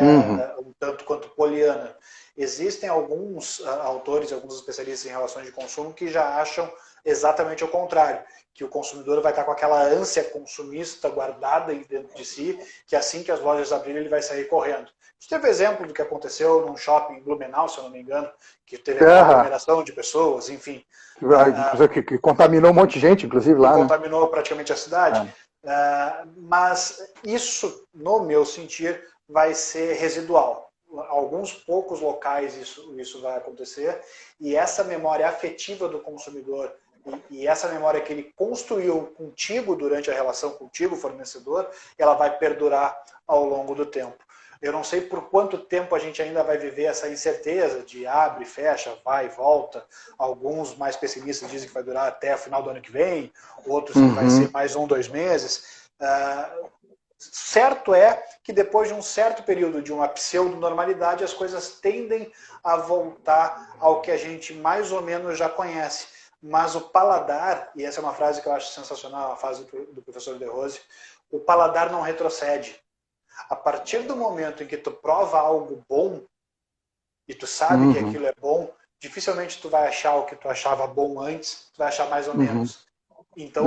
um tanto quanto poliana. Existem alguns autores, alguns especialistas em relações de consumo que já acham exatamente o contrário, que o consumidor vai estar com aquela ânsia consumista guardada dentro de si, que assim que as lojas abrirem ele vai sair correndo. A gente teve exemplo do que aconteceu num shopping em Blumenau, se eu não me engano, que teve uma aglomeração de pessoas, enfim. Que contaminou um monte de gente, inclusive lá. Contaminou praticamente a cidade. Mas isso, no meu sentir, vai ser residual. Alguns poucos locais isso vai acontecer, e essa memória afetiva do consumidor e essa memória que ele construiu contigo durante a relação contigo, fornecedor, ela vai perdurar ao longo do tempo. Eu não sei por quanto tempo a gente ainda vai viver essa incerteza de abre, fecha, vai e volta. Alguns mais pessimistas dizem que vai durar até o final do ano que vem, outros que vai ser mais 2 meses. Certo é que depois de um certo período de uma pseudo-normalidade, as coisas tendem a voltar ao que a gente mais ou menos já conhece. Mas o paladar, e essa é uma frase que eu acho sensacional, a frase do professor De Rose, o paladar não retrocede. A partir do momento em que tu prova algo bom, e tu sabe que aquilo é bom, dificilmente tu vai achar o que tu achava bom antes, tu vai achar mais ou menos. Então,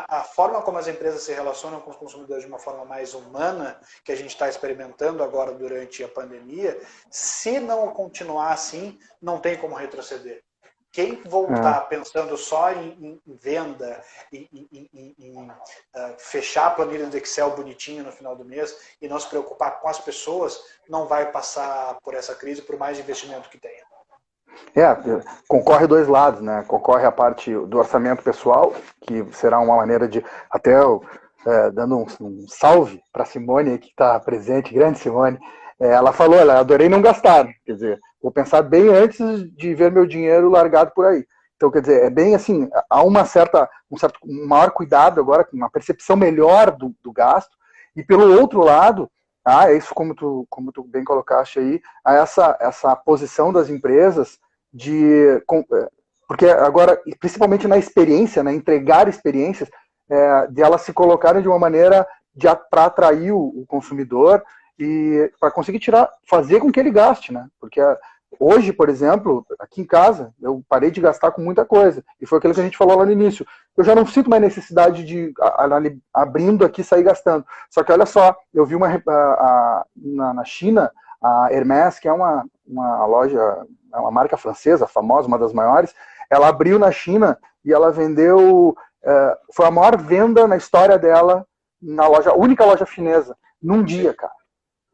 a forma como as empresas se relacionam com os consumidores de uma forma mais humana, que a gente está experimentando agora durante a pandemia, se não continuar assim, não tem como retroceder. Quem voltar pensando só em venda, em fechar a planilha do Excel bonitinho no final do mês e não se preocupar com as pessoas, não vai passar por essa crise, por mais investimento que tenha. É, concorre dois lados, né? Concorre a parte do orçamento pessoal, que será uma maneira de, até dando um salve para a Simone, que está presente, grande Simone, ela falou, ela adorei não gastar, quer dizer, vou pensar bem antes de ver meu dinheiro largado por aí. Então, quer dizer, é bem assim, há um maior cuidado agora, uma percepção melhor do gasto, e pelo outro lado, é isso como tu bem colocaste aí, essa posição das empresas porque agora, principalmente na experiência, né, entregar experiências, de elas se colocarem de uma maneira para atrair o consumidor e para conseguir fazer com que ele gaste, né? Porque hoje, por exemplo, aqui em casa, eu parei de gastar com muita coisa. E foi aquilo que a gente falou lá no início. Eu já não sinto mais necessidade de, abrindo aqui, sair gastando. Só que olha só, eu vi na China, a Hermès, que é uma loja, é uma marca francesa, famosa, uma das maiores, ela abriu na China e ela vendeu, foi a maior venda na história dela, na loja, única loja chinesa, num dia, cara.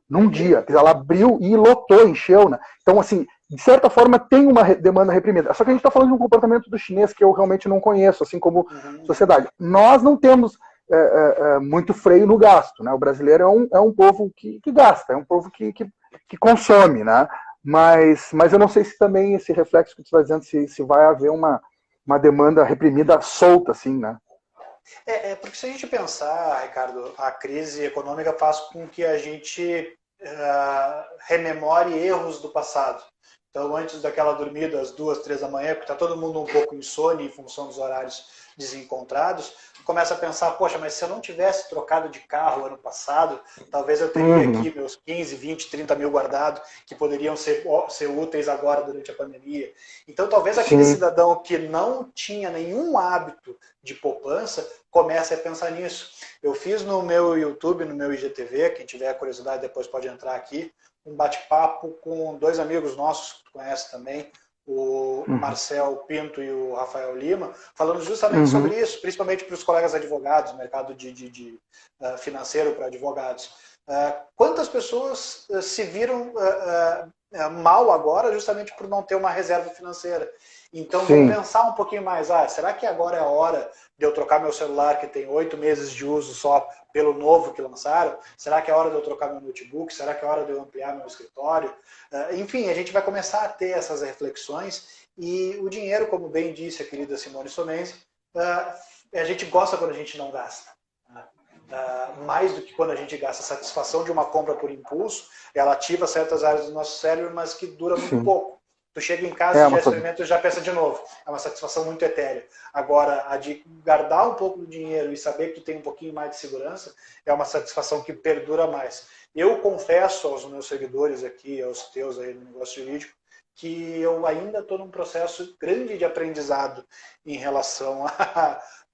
Num dia. Ela abriu e lotou, encheu, né? Então, assim, de certa forma, tem uma demanda reprimida. Só que a gente está falando de um comportamento do chinês que eu realmente não conheço, assim como sociedade. Nós não temos muito freio no gasto, né? O brasileiro é um povo que gasta, é um povo que consome, né? Mas eu não sei se também esse reflexo que você está dizendo, se vai haver uma demanda reprimida solta, assim, né? Porque se a gente pensar, Ricardo, a crise econômica faz com que a gente rememore erros do passado. Então, antes daquela dormida às 2, 3 da manhã, porque está todo mundo um pouco insone em função dos horários desencontrados, começa a pensar, poxa, mas se eu não tivesse trocado de carro ano passado, talvez eu teria aqui meus 15, 20, 30 mil guardados, que poderiam ser úteis agora durante a pandemia. Então, talvez aquele cidadão que não tinha nenhum hábito de poupança comece a pensar nisso. Eu fiz no meu YouTube, no meu IGTV, quem tiver curiosidade depois pode entrar aqui, um bate-papo com dois amigos nossos, que tu conhece também, o Marcel Pinto e o Rafael Lima, falando justamente sobre isso, principalmente para os colegas advogados, mercado financeiro para advogados. Quantas pessoas se viram mal agora justamente por não ter uma reserva financeira? Então, vamos pensar um pouquinho mais. Será que agora é a hora de eu trocar meu celular, que tem 8 meses de uso só, pelo novo que lançaram? Será que é a hora de eu trocar meu notebook? Será que é a hora de eu ampliar meu escritório? Enfim, a gente vai começar a ter essas reflexões e o dinheiro, como bem disse a querida Simone Somenzi, a gente gosta quando a gente não gasta. Mais do que quando a gente gasta. A satisfação de uma compra por impulso, ela ativa certas áreas do nosso cérebro, mas que dura muito pouco. Tu chega em casa, já experimenta e já pensa de novo. É uma satisfação muito etérea. Agora, a de guardar um pouco do dinheiro e saber que tu tem um pouquinho mais de segurança é uma satisfação que perdura mais. Eu confesso aos meus seguidores aqui, aos teus aí no negócio jurídico, que eu ainda estou num processo grande de aprendizado em relação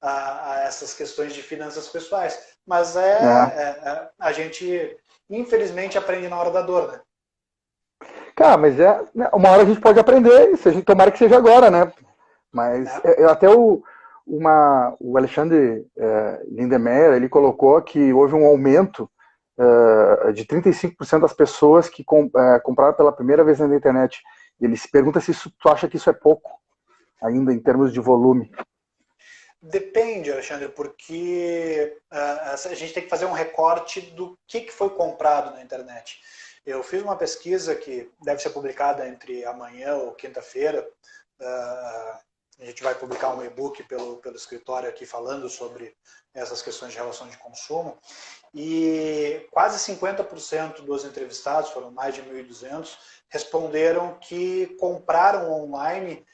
a essas questões de finanças pessoais. Mas a gente, infelizmente, aprende na hora da dor, né? Cara, mas uma hora a gente pode aprender, se a gente tomara que seja agora, né? Mas até o Alexandre Lindemeyer, ele colocou que houve um aumento de 35% das pessoas que compraram pela primeira vez na internet. E ele se pergunta se tu acha que isso é pouco, ainda em termos de volume. Depende, Alexandre, porque a gente tem que fazer um recorte do que foi comprado na internet. Eu fiz uma pesquisa que deve ser publicada entre amanhã ou quinta-feira. A gente vai publicar um e-book pelo escritório aqui falando sobre essas questões de relação de consumo. E quase 50% dos entrevistados, foram mais de 1.200, responderam que compraram online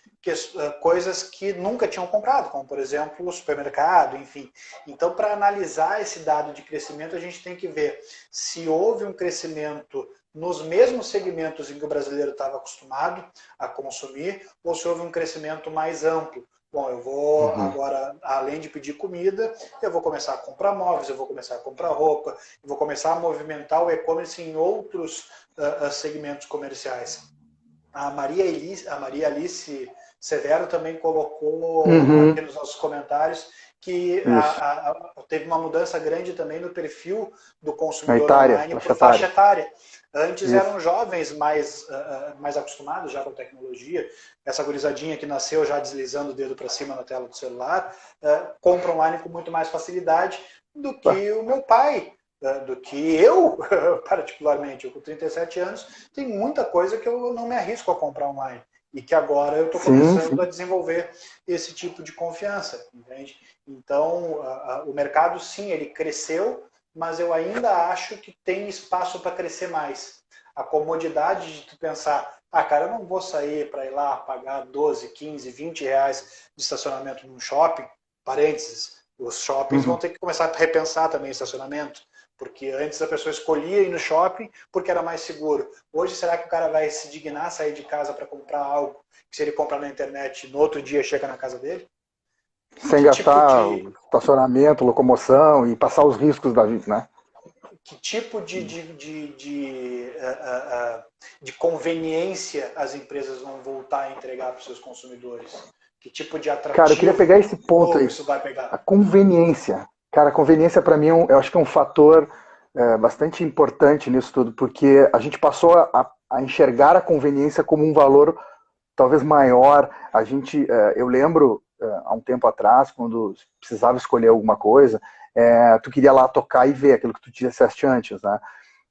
coisas que nunca tinham comprado, como, por exemplo, o supermercado, enfim. Então, para analisar esse dado de crescimento, a gente tem que ver se houve um crescimento nos mesmos segmentos em que o brasileiro estava acostumado a consumir, ou se houve um crescimento mais amplo. Bom, eu vou agora, além de pedir comida, eu vou começar a comprar móveis, eu vou começar a comprar roupa, eu vou começar a movimentar o e-commerce em outros segmentos comerciais. A Maria Alice Severo também colocou aqui nos nossos comentários que Isso. teve uma mudança grande também no perfil do Na consumidor etária, online faixa por faixa etária. etária. Antes Isso. eram jovens mais acostumados já com tecnologia, essa gurizadinha que nasceu já deslizando o dedo para cima na tela do celular, compra online com muito mais facilidade do que o meu pai, do que eu, particularmente. Eu com 37 anos, tem muita coisa que eu não me arrisco a comprar online. E que agora eu estou Sim, começando sim. a desenvolver esse tipo de confiança, entende? Então, o mercado, sim, ele cresceu, mas eu ainda acho que tem espaço para crescer mais. A comodidade de tu pensar, cara, eu não vou sair para ir lá pagar 12, 15, 20 reais de estacionamento num shopping, parênteses, os shoppings vão Uhum. ter que começar a repensar também o estacionamento, porque antes a pessoa escolhia ir no shopping porque era mais seguro. Hoje, será que o cara vai se dignar a sair de casa para comprar algo que se ele comprar na internet, no outro dia chega na casa dele? Sem Que tipo gastar de, o estacionamento, locomoção e passar os riscos da vida, né? que tipo de conveniência as empresas vão voltar a entregar para os seus consumidores? Que tipo de Cara, eu queria atrativo pegar esse ponto novo aí. isso vai A pegar? conveniência. Cara, a conveniência para mim, eu acho que é um fator bastante importante nisso tudo, porque a gente passou a enxergar a conveniência como um valor talvez maior. Eu lembro, há um tempo atrás, quando precisava escolher alguma coisa, tu queria lá tocar e ver aquilo que tu disseste antes, né?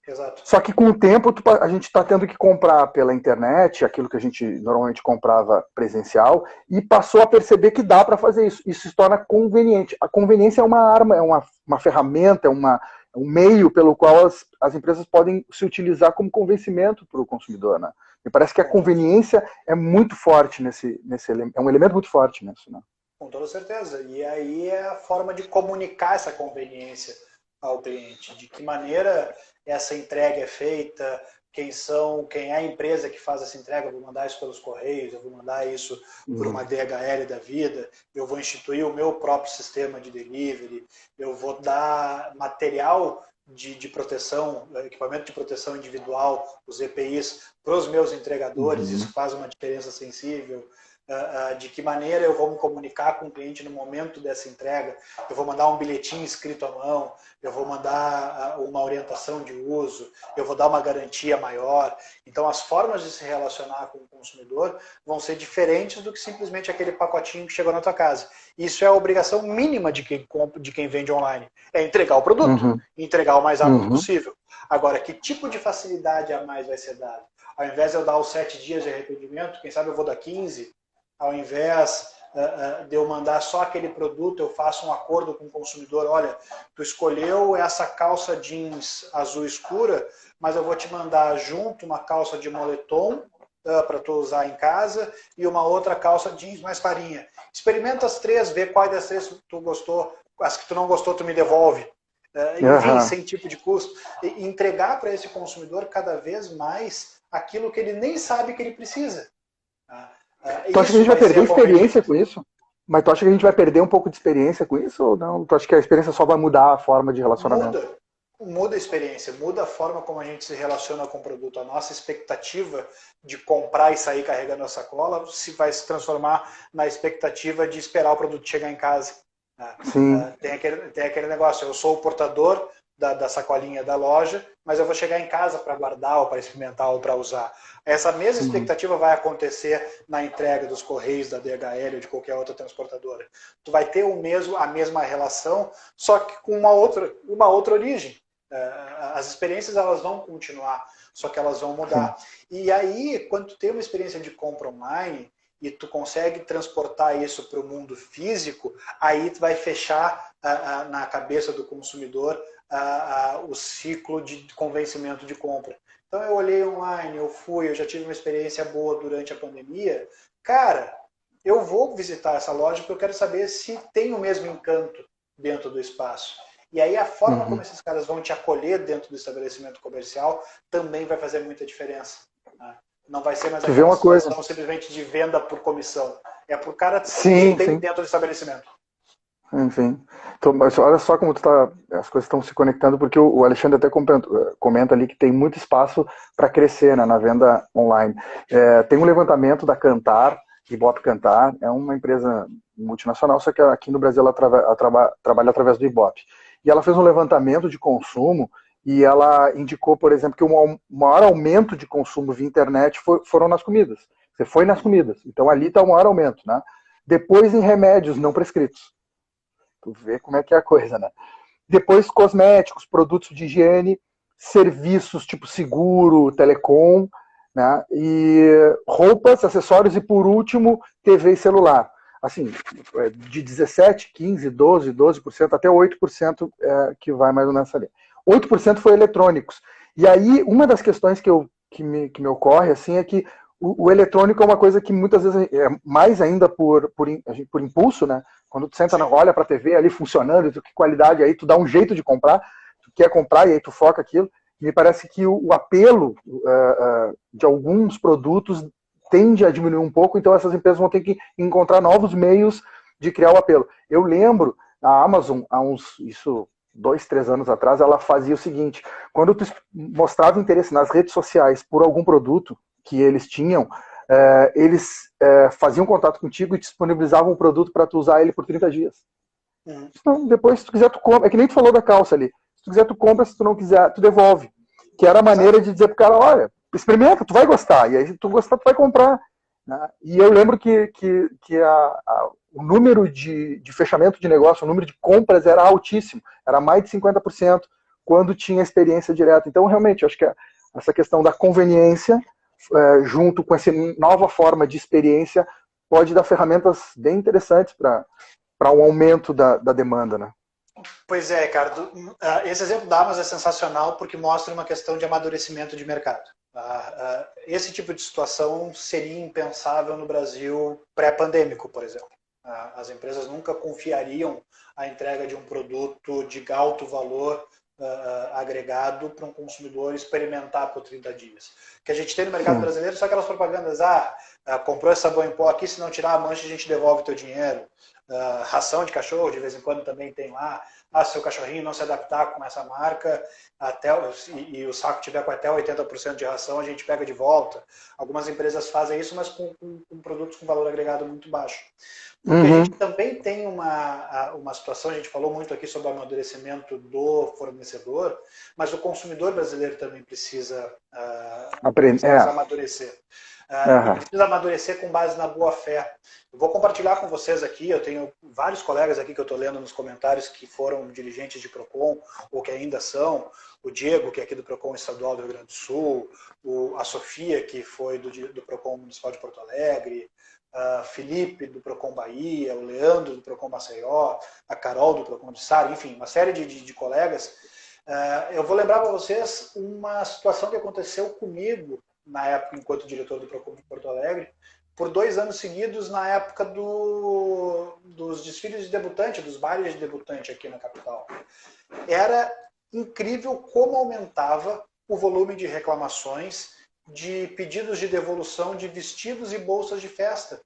Exato. Só que com o tempo a gente está tendo que comprar pela internet aquilo que a gente normalmente comprava presencial e passou a perceber que dá para fazer isso. Isso se torna conveniente. A conveniência é uma arma, é uma ferramenta, é um meio pelo qual as empresas podem se utilizar como convencimento para o consumidor. Né? Me parece que a conveniência é muito forte é um elemento muito forte nisso. Né? Com toda certeza. E aí é a forma de comunicar essa conveniência ao cliente. De que maneira essa entrega é feita, quem é a empresa que faz essa entrega, eu vou mandar isso pelos correios, eu vou mandar isso por uma DHL da vida, eu vou instituir o meu próprio sistema de delivery, eu vou dar material de proteção, equipamento de proteção individual, os EPIs, para os meus entregadores, isso faz uma diferença sensível. De que maneira eu vou me comunicar com o cliente no momento dessa entrega. Eu vou mandar um bilhetinho escrito à mão, eu vou mandar uma orientação de uso, eu vou dar uma garantia maior. Então, as formas de se relacionar com o consumidor vão ser diferentes do que simplesmente aquele pacotinho que chegou na tua casa. Isso é a obrigação mínima de quem vende online. É entregar o produto, entregar o mais rápido possível. Agora, que tipo de facilidade a mais vai ser dado? Ao invés de eu dar os 7 dias de arrependimento, quem sabe eu vou dar 15. Ao invés de eu mandar só aquele produto, eu faço um acordo com o consumidor. Olha, tu escolheu essa calça jeans azul escura, mas eu vou te mandar junto uma calça de moletom para tu usar em casa e uma outra calça jeans mais clarinha. Experimenta as 3, vê qual das 3 tu gostou. As que tu não gostou, tu me devolve. Enfim, sem tipo de custo. E entregar para esse consumidor cada vez mais aquilo que ele nem sabe que ele precisa. Tu acha que a gente vai perder experiência com isso? Mas tu acha que a gente vai perder um pouco de experiência com isso ou não? Tu acha que a experiência só vai mudar a forma de relacionamento? Muda a experiência, muda a forma como a gente se relaciona com o produto. A nossa expectativa de comprar e sair carregando a sacola vai se transformar na expectativa de esperar o produto chegar em casa. Sim. Tem aquele negócio, eu sou o portador da sacolinha da loja, mas eu vou chegar em casa para guardar ou para experimentar ou para usar. Essa mesma expectativa vai acontecer na entrega dos correios, da DHL ou de qualquer outra transportadora. Tu vai ter a mesma relação, só que com uma outra origem. As experiências elas vão continuar, só que elas vão mudar. Sim. E aí, quando tu tem uma experiência de compra online e tu consegue transportar isso para o mundo físico, aí tu vai fechar na cabeça do consumidor o ciclo de convencimento de compra. Então eu olhei online, eu já tive uma experiência boa durante a pandemia. Cara, eu vou visitar essa loja porque eu quero saber se tem o mesmo encanto dentro do espaço. E aí a forma como esses caras vão te acolher dentro do estabelecimento comercial também vai fazer muita diferença. Né? Não vai ser mais aquela situação simplesmente de venda por comissão. É por cara ir bem dentro do estabelecimento. Enfim. Então, olha só como as coisas estão se conectando, porque o Alexandre até comenta ali que tem muito espaço para crescer, né, na venda online. Tem um levantamento da Kantar, Ibope Kantar, é uma empresa multinacional, só que aqui no Brasil ela trabalha através do Ibope. E ela fez um levantamento de consumo e ela indicou, por exemplo, que o maior aumento de consumo via internet foram nas comidas. Você foi nas comidas. Então ali está o maior aumento, né? Depois em remédios não prescritos. Tu vê como é que é a coisa, né? Depois cosméticos, produtos de higiene, serviços tipo seguro, telecom, né? E roupas, acessórios e, por último, TV e celular. Assim, de 17, 15, 12% até 8% que vai mais ou menos ali. 8% foi eletrônicos. E aí, uma das questões que me ocorre assim, é que o eletrônico é uma coisa que muitas vezes, mais ainda por impulso, né? Quando tu senta, olha para a TV ali funcionando, que qualidade, aí tu dá um jeito de comprar, tu quer comprar e aí tu foca aquilo. Me parece que o apelo de alguns produtos tende a diminuir um pouco, então essas empresas vão ter que encontrar novos meios de criar o apelo. Eu lembro, a Amazon, há uns 2, 3 anos atrás, ela fazia o seguinte: quando tu mostrava interesse nas redes sociais por algum produto que eles tinham, eles faziam contato contigo e disponibilizavam o produto para tu usar ele por 30 dias. Então, depois, se tu quiser, tu compra. É que nem tu falou da calça ali. Se tu quiser, tu compra. Se tu não quiser, tu devolve. Que era a maneira de dizer pro cara: olha, experimenta, tu vai gostar. E aí, se tu gostar, tu vai comprar. Né? E eu lembro que o número de fechamento de negócio, o número de compras era altíssimo. Era mais de 50% quando tinha experiência direta. Então, realmente, eu acho que essa questão da conveniência, junto com essa nova forma de experiência, pode dar ferramentas bem interessantes para um aumento da demanda, né? Pois é, Ricardo. Esse exemplo da Amazon é sensacional porque mostra uma questão de amadurecimento de mercado. Esse tipo de situação seria impensável no Brasil pré-pandêmico, por exemplo. As empresas nunca confiariam a entrega de um produto de alto valor agregado para um consumidor experimentar por 30 dias. O que a gente tem no mercado brasileiro são aquelas propagandas: comprou esse sabão em pó aqui, se não tirar a mancha a gente devolve o teu dinheiro. Ração de cachorro, de vez em quando também tem lá. Se seu cachorrinho não se adaptar com essa marca e o saco tiver com até 80% de ração, a gente pega de volta. Algumas empresas fazem isso, mas com produtos com valor agregado muito baixo. Porque a gente também tem uma situação, a gente falou muito aqui sobre o amadurecimento do fornecedor, mas o consumidor brasileiro também precisa amadurecer. E precisa amadurecer com base na boa fé. Eu vou compartilhar com vocês aqui, eu tenho vários colegas aqui que eu estou lendo nos comentários que foram dirigentes de PROCON, ou que ainda são, o Diego, que é aqui do PROCON Estadual do Rio Grande do Sul, a Sofia, que foi do PROCON Municipal de Porto Alegre, Felipe, do PROCON Bahia, o Leandro, do PROCON Maceió, a Carol, do PROCON de Sara, enfim, uma série de colegas. Eu vou lembrar para vocês uma situação que aconteceu comigo na época, enquanto diretor do PROCON de Porto Alegre, por 2 anos seguidos, na época dos desfiles de debutante, dos bailes de debutante aqui na capital. Era incrível como aumentava o volume de reclamações, de pedidos de devolução de vestidos e bolsas de festa.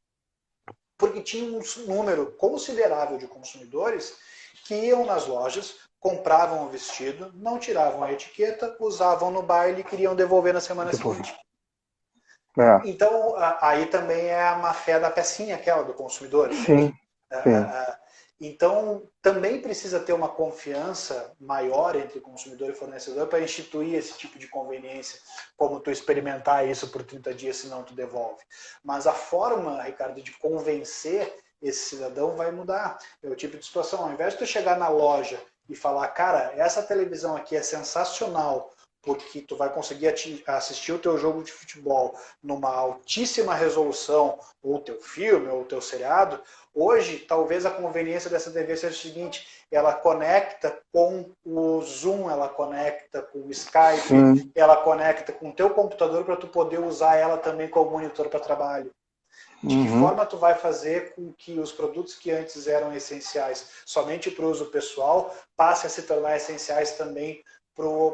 Porque tinha um número considerável de consumidores que iam nas lojas, compravam o vestido, não tiravam a etiqueta, usavam no baile e queriam devolver na semana seguinte. Então, aí também é a má-fé da pecinha, aquela do consumidor. Sim. Então, também precisa ter uma confiança maior entre consumidor e fornecedor para instituir esse tipo de conveniência, como tu experimentar isso por 30 dias, senão tu devolve. Mas a forma, Ricardo, de convencer esse cidadão vai mudar. É o tipo de situação, ao invés de tu chegar na loja e falar: cara, essa televisão aqui é sensacional, porque tu vai conseguir assistir o teu jogo de futebol numa altíssima resolução, ou o teu filme, ou o teu seriado. Hoje, talvez a conveniência dessa TV seja o seguinte: ela conecta com o Zoom, ela conecta com o Skype, ela conecta com o teu computador para tu poder usar ela também como monitor para trabalho. De que forma tu vai fazer com que os produtos que antes eram essenciais somente para o uso pessoal passem a se tornar essenciais também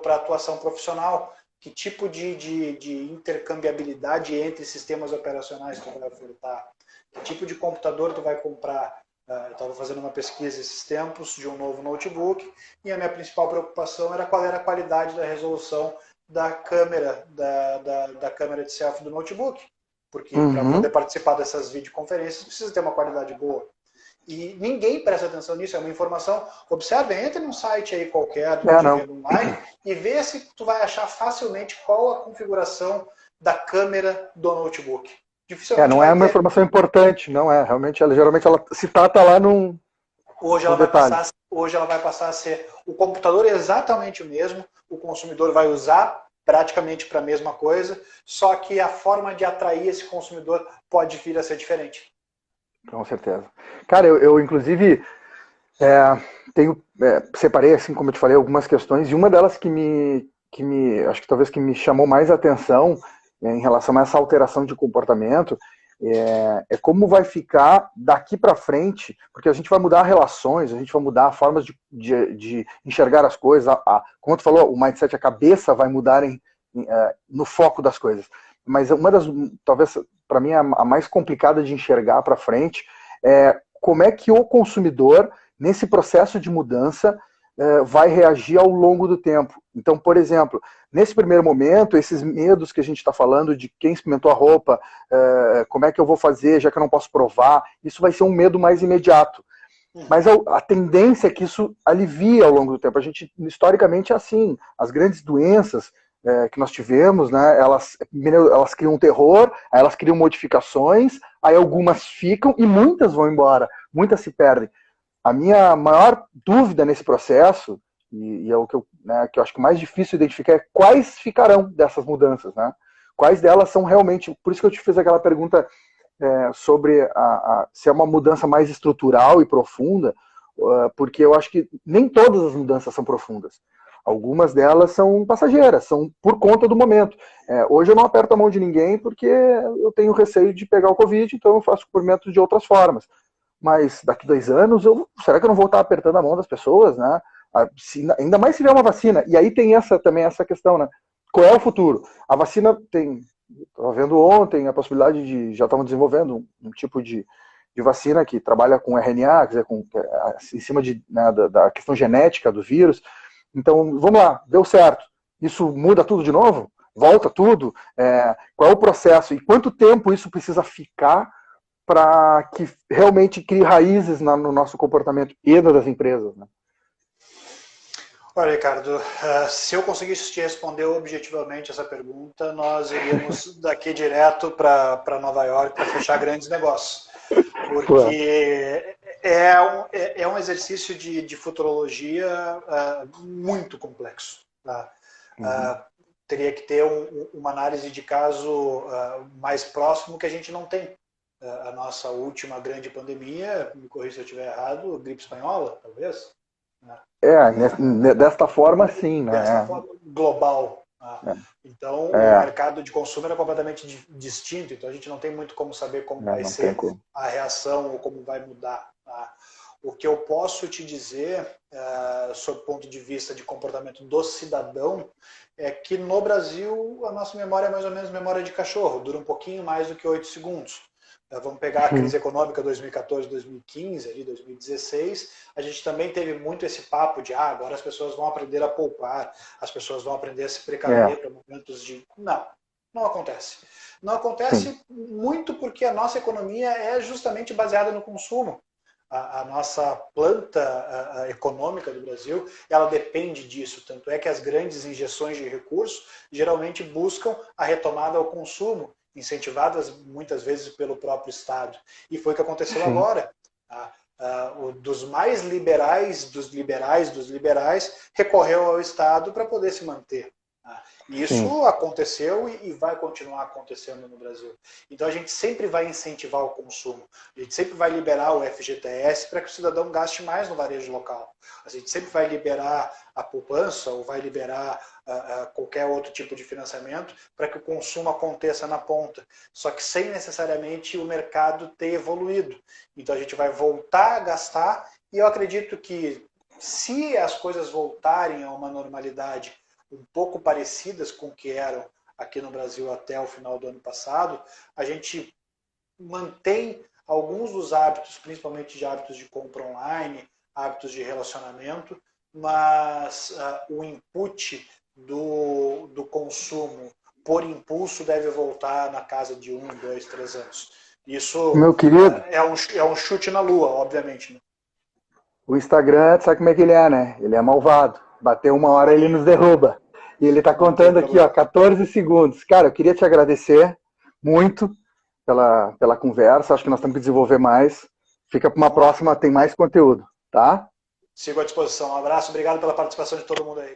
para a atuação profissional? Que tipo de intercambiabilidade entre sistemas operacionais tu vai ofertar? Que tipo de computador tu vai comprar? Eu estava fazendo uma pesquisa esses tempos de um novo notebook e a minha principal preocupação era qual era a qualidade da resolução da câmera, da câmera de selfie do notebook. Porque para poder participar dessas videoconferências precisa ter uma qualidade boa. E ninguém presta atenção nisso, é uma informação. Observe, entre num site aí qualquer de venda online e vê se tu vai achar facilmente qual a configuração da câmera do notebook. Dificilmente não é vai uma ter. informação importante, não é. Realmente, geralmente ela se trata lá no detalhe. Hoje ela vai passar a ser. O computador é exatamente o mesmo, o consumidor vai usar praticamente para a mesma coisa, só que a forma de atrair esse consumidor pode vir a ser diferente. Com certeza. Cara, eu inclusive separei, assim como eu te falei, algumas questões, e uma delas acho que talvez que me chamou mais atenção em relação a essa alteração de comportamento é como vai ficar daqui para frente, porque a gente vai mudar relações, a gente vai mudar formas de enxergar as coisas, como tu falou, o mindset, a cabeça vai mudar no foco das coisas. Mas uma das, talvez para mim, a mais complicada de enxergar para frente é como é que o consumidor, nesse processo de mudança, vai reagir ao longo do tempo. Então, por exemplo, nesse primeiro momento, esses medos que a gente está falando de quem experimentou a roupa, como é que eu vou fazer, já que eu não posso provar, isso vai ser um medo mais imediato. Mas a tendência é que isso alivia ao longo do tempo. A gente, historicamente, é assim. As grandes doenças que nós tivemos, né, elas criam um terror, aí elas criam modificações, aí algumas ficam e muitas vão embora, muitas se perdem. A minha maior dúvida nesse processo, e é o que eu acho que mais difícil identificar, é quais ficarão dessas mudanças, né? Quais delas são realmente... Por isso que eu te fiz aquela pergunta sobre se é uma mudança mais estrutural e profunda, porque eu acho que nem todas as mudanças são profundas. Algumas delas são passageiras, são por conta do momento. Hoje eu não aperto a mão de ninguém porque eu tenho receio de pegar o Covid, então eu faço cumprimento de outras formas. Mas daqui 2 anos, será que eu não vou estar apertando a mão das pessoas, né? Ainda mais se vier uma vacina. E aí tem também essa questão, né? Qual é o futuro? A vacina tem... Estava vendo ontem a possibilidade de... Já estavam desenvolvendo um tipo de vacina que trabalha com RNA, quer dizer, em cima da questão genética do vírus. Então, vamos lá, deu certo. Isso muda tudo de novo? Volta tudo? Qual é o processo? E quanto tempo isso precisa ficar para que realmente crie raízes no nosso comportamento e das empresas, né? Olha, Ricardo, se eu conseguisse te responder objetivamente essa pergunta, nós iríamos daqui direto para Nova York para fechar grandes negócios. Porque é um exercício de futurologia muito complexo. Tá? Teria que ter uma análise de caso mais próximo que a gente não tem. A nossa última grande pandemia, me corrija se eu estiver errado, gripe espanhola, talvez? Desta forma, sim. Né? Desta forma global. Então, o mercado de consumo era completamente distinto, então a gente não tem muito como saber como vai ser a reação ou como vai mudar. Tá? O que eu posso te dizer, sob o ponto de vista de comportamento do cidadão, é que no Brasil a nossa memória é mais ou menos memória de cachorro, dura um pouquinho mais do que 8 segundos. Vamos pegar a crise econômica 2014, 2015, ali 2016, a gente também teve muito esse papo de agora as pessoas vão aprender a poupar, as pessoas vão aprender a se precaver para momentos de... Não acontece. Não acontece muito porque a nossa economia é justamente baseada no consumo. A nossa planta econômica do Brasil, ela depende disso. Tanto é que as grandes injeções de recursos geralmente buscam a retomada ao consumo, incentivadas muitas vezes pelo próprio Estado. E foi o que aconteceu agora. Dos mais liberais, dos liberais, recorreu ao Estado para poder se manter. Isso aconteceu e vai continuar acontecendo no Brasil. Então a gente sempre vai incentivar o consumo. A gente sempre vai liberar o FGTS para que o cidadão gaste mais no varejo local. A gente sempre vai liberar a poupança ou vai liberar qualquer outro tipo de financiamento para que o consumo aconteça na ponta. Só que sem necessariamente o mercado ter evoluído. Então a gente vai voltar a gastar e eu acredito que se as coisas voltarem a uma normalidade um pouco parecidas com o que eram aqui no Brasil até o final do ano passado, a gente mantém alguns dos hábitos, principalmente de hábitos de compra online, hábitos de relacionamento, mas o input do consumo por impulso deve voltar na casa de 1, 2, 3 anos. Isso Meu querido, é um chute na lua, obviamente. Né? o Instagram, sabe como é que ele é, né? Ele é malvado. Bateu uma hora, ele nos derruba. E ele tá Não tem contando aqui, ó, problema. 14 segundos. Cara, eu queria te agradecer muito pela conversa. Acho que nós temos que desenvolver mais. Fica para uma Vamos lá. próxima, tem mais conteúdo, tá? Sigo à disposição. Um abraço, obrigado pela participação de todo mundo aí.